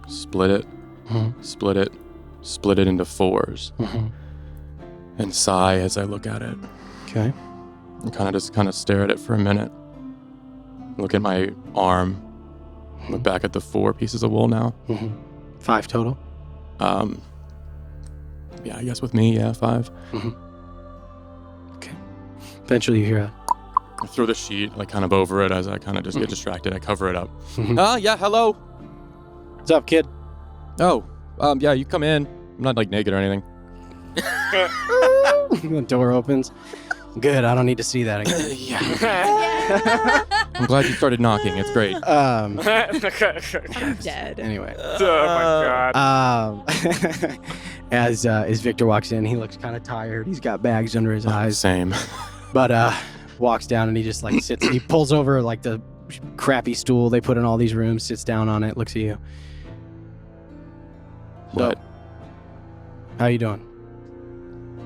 split it, split it into fours, and sigh as I look at it. Okay. And kind of stare at it for a minute. Look at my arm. Look back at the 4 pieces of wool now. 5 total. Yeah, I guess with me, 5. Okay. Eventually you hear I throw the sheet like kind of over it as I kind of just get distracted. I cover it up. a, Yeah, hello. what's up, kid? Oh, yeah, you come in. I'm not like naked or anything. The door opens. Good, I don't need to see that again. Yeah. I'm glad you started knocking. It's great. I'm dead. Anyway, Oh my god. as Victor walks in, he looks kind of tired. He's got bags under his eyes, Same. but walks down and he just like sits. He pulls over like the crappy stool they put in all these rooms, sits down on it, looks at you. What? How you doing?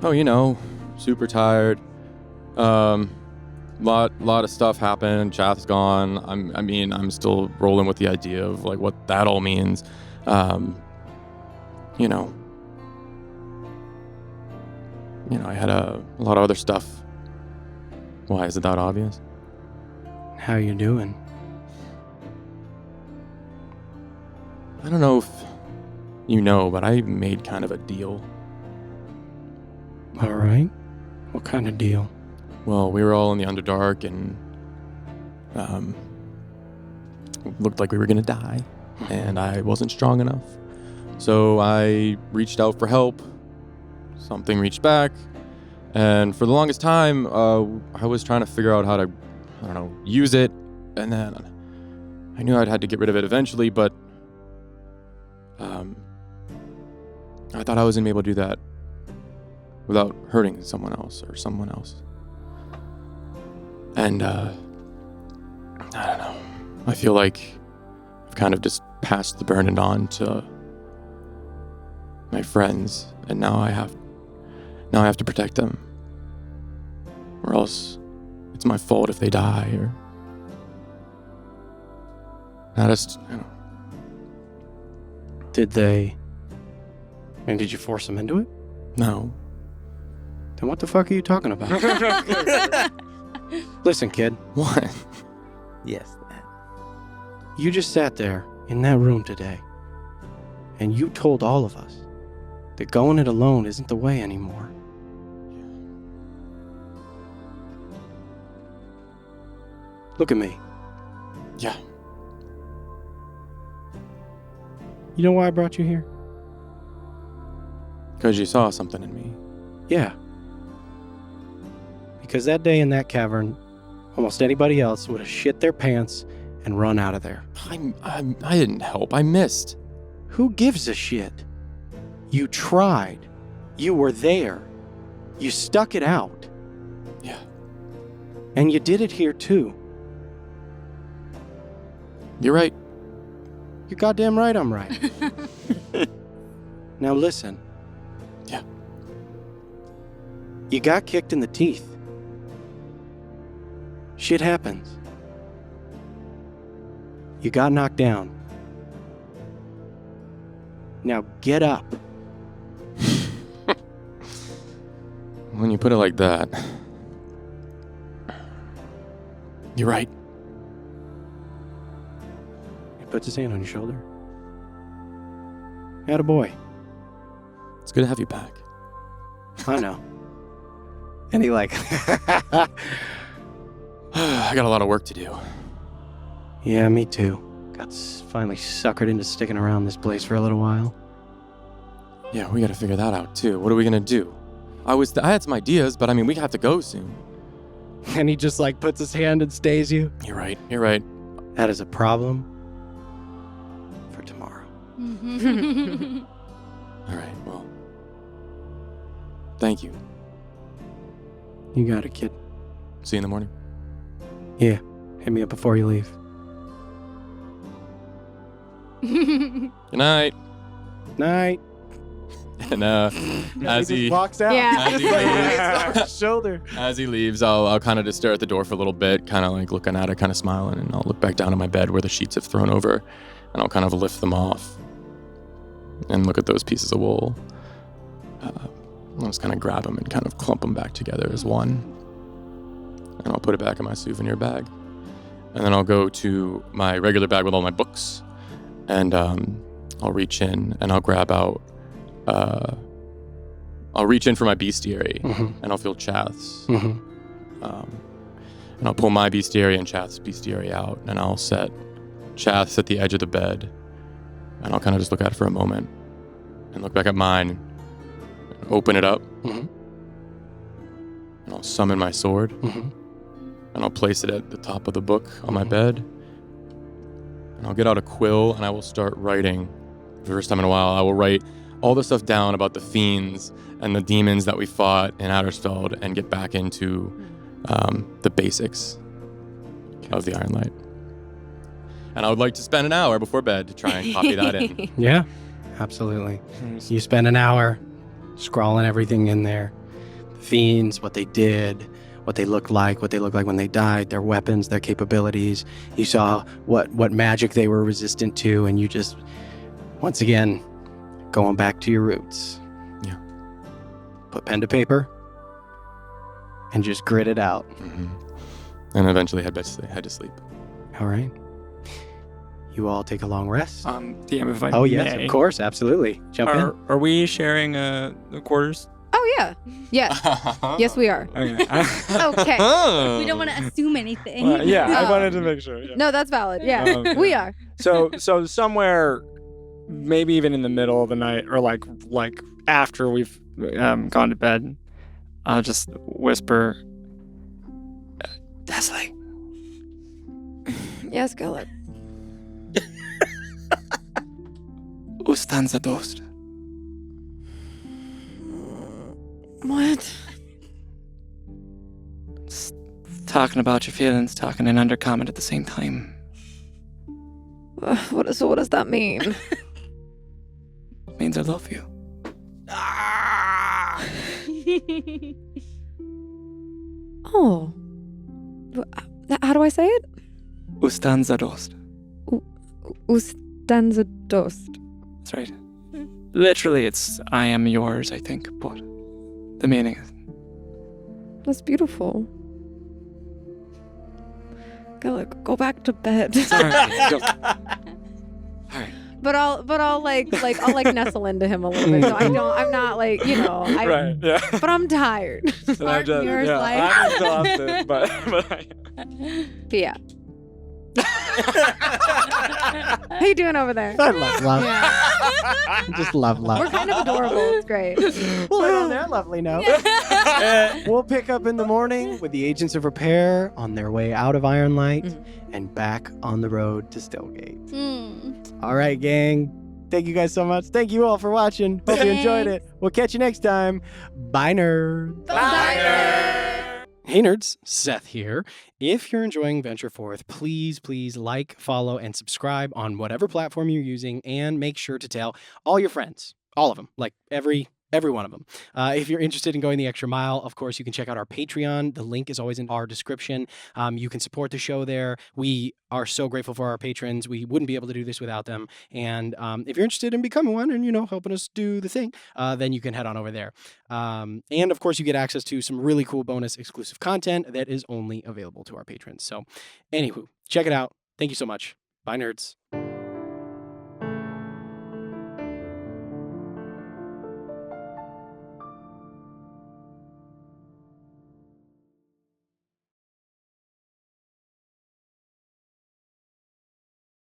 Oh, super tired. Lot of stuff happened. Chath's gone. I'm still rolling with the idea of like what that all means. I had a lot of other stuff. Why is it that obvious? How you doing? I don't know if you know, but I made kind of a deal. All right. What kind of deal? Well, we were all in the Underdark and looked like we were gonna die, and I wasn't strong enough. So I reached out for help. Something reached back, and for the longest time, I was trying to figure out how to, use it, and then I knew I'd had to get rid of it eventually, but I thought I was gonna be able to do that without hurting someone else. And, I don't know. I feel like I've kind of just passed the burden on to my friends, and now I have to protect them. Or else it's my fault if they die, or... Did you force them into it? No. Then what the fuck are you talking about? Listen, kid. What? Yes, Dad. You just sat there in that room today, and you told all of us that going it alone isn't the way anymore. Look at me. Yeah. You know why I brought you here? Because you saw something in me. Yeah. Because that day in that cavern, almost anybody else would have shit their pants and run out of there. I didn't help. I missed. Who gives a shit? You tried. You were there. You stuck it out. Yeah. And you did it here too. You're right. You're goddamn right I'm right. Now listen. Yeah. You got kicked in the teeth. Shit happens. You got knocked down. Now get up. When you put it like that, you're right. He puts his hand on your shoulder. Attaboy. It's good to have you back. I know. And he like... I got a lot of work to do. Yeah, me too. Got finally suckered into sticking around this place for a little while. Yeah, we got to figure that out too. What are we gonna do? I had some ideas, but I mean, we have to go soon. And he just like puts his hand and stays you. You're right. You're right. That is a problem for tomorrow. All right. Well, thank you. You got it, kid. See you in the morning. Yeah, hit me up before you leave. Good night. Night. And as he walks out, Yeah. as he leaves, I'll kind of just stare at the door for a little bit, kind of like looking at it, kind of smiling, and I'll look back down at my bed where the sheets have thrown over, and I'll kind of lift them off and look at those pieces of wool. I'll just kind of grab them and kind of clump them back together as one, and I'll put it back in my souvenir bag, and then I'll go to my regular bag with all my books, and I'll reach in and I'll grab out. I'll reach in for my bestiary, and I'll feel Chath's. And I'll pull my bestiary and Chath's bestiary out, and I'll set Chath's at the edge of the bed, and I'll kind of just look at it for a moment, and look back at mine, and open it up, and I'll summon my sword, and and I'll place it at the top of the book on my bed. And I'll get out a quill and I will start writing. For the first time in a while, I will write all the stuff down about the fiends and the demons that we fought in Addersfeld and get back into the basics of the Iron Light. And I would like to spend an hour before bed to try and copy that in. Yeah, absolutely. You spend an hour scrawling everything in there. The fiends, what they did, what they looked like when they died, their weapons, their capabilities. You saw what magic they were resistant to, and you just, once again, going back to your roots. Yeah. Put pen to paper and just grit it out. Mm-hmm. And eventually head to sleep. All right. You all take a long rest. DM, if I Oh, yes, may. of course. Absolutely. Jump in. Are we sharing the quarters? Oh, yeah. Yes. Yes, we are. Okay. Okay. We don't want to assume anything. I wanted to make sure. Yeah. No, that's valid. Yeah, we are. So somewhere, maybe even in the middle of the night, or like after we've gone to bed, I'll just whisper, Desley. Yes, Gallup. Ustanza dost. What? Just talking about your feelings, talking and undercomment at the same time. What does that mean? It means I love you. Oh. How do I say it? Ustanza dost. Ustanza dost. That's right. Literally, it's I am yours, I think, but the meaning is... That's beautiful. Go back to bed. Sorry. All right. But I'll like I'll nestle into him a little bit. So I'm not like, Right, yeah. But I'm tired. Spark mirrors life. I'm exhausted, but Yeah. How you doing over there? I love love. Yeah. I just love love. We're kind of adorable. It's great. We'll end on that lovely note. We'll pick up in the morning with the agents of repair on their way out of Iron Light and back on the road to Stillgate. All right, gang. Thank you guys so much. Thank you all for watching. Hope you enjoyed it. We'll catch you next time. Bye, nerds. Hey nerds, Seth here. If you're enjoying Venture Forth, please like, follow, and subscribe on whatever platform you're using, and make sure to tell all your friends, all of them, like every one of them. If you're interested in going the extra mile, of course, you can check out our Patreon. The link is always in our description. You can support the show there. We are so grateful for our patrons. We wouldn't be able to do this without them. And if you're interested in becoming one and, helping us do the thing, then you can head on over there. And of course, you get access to some really cool bonus exclusive content that is only available to our patrons. So anywho, check it out. Thank you so much. Bye, nerds.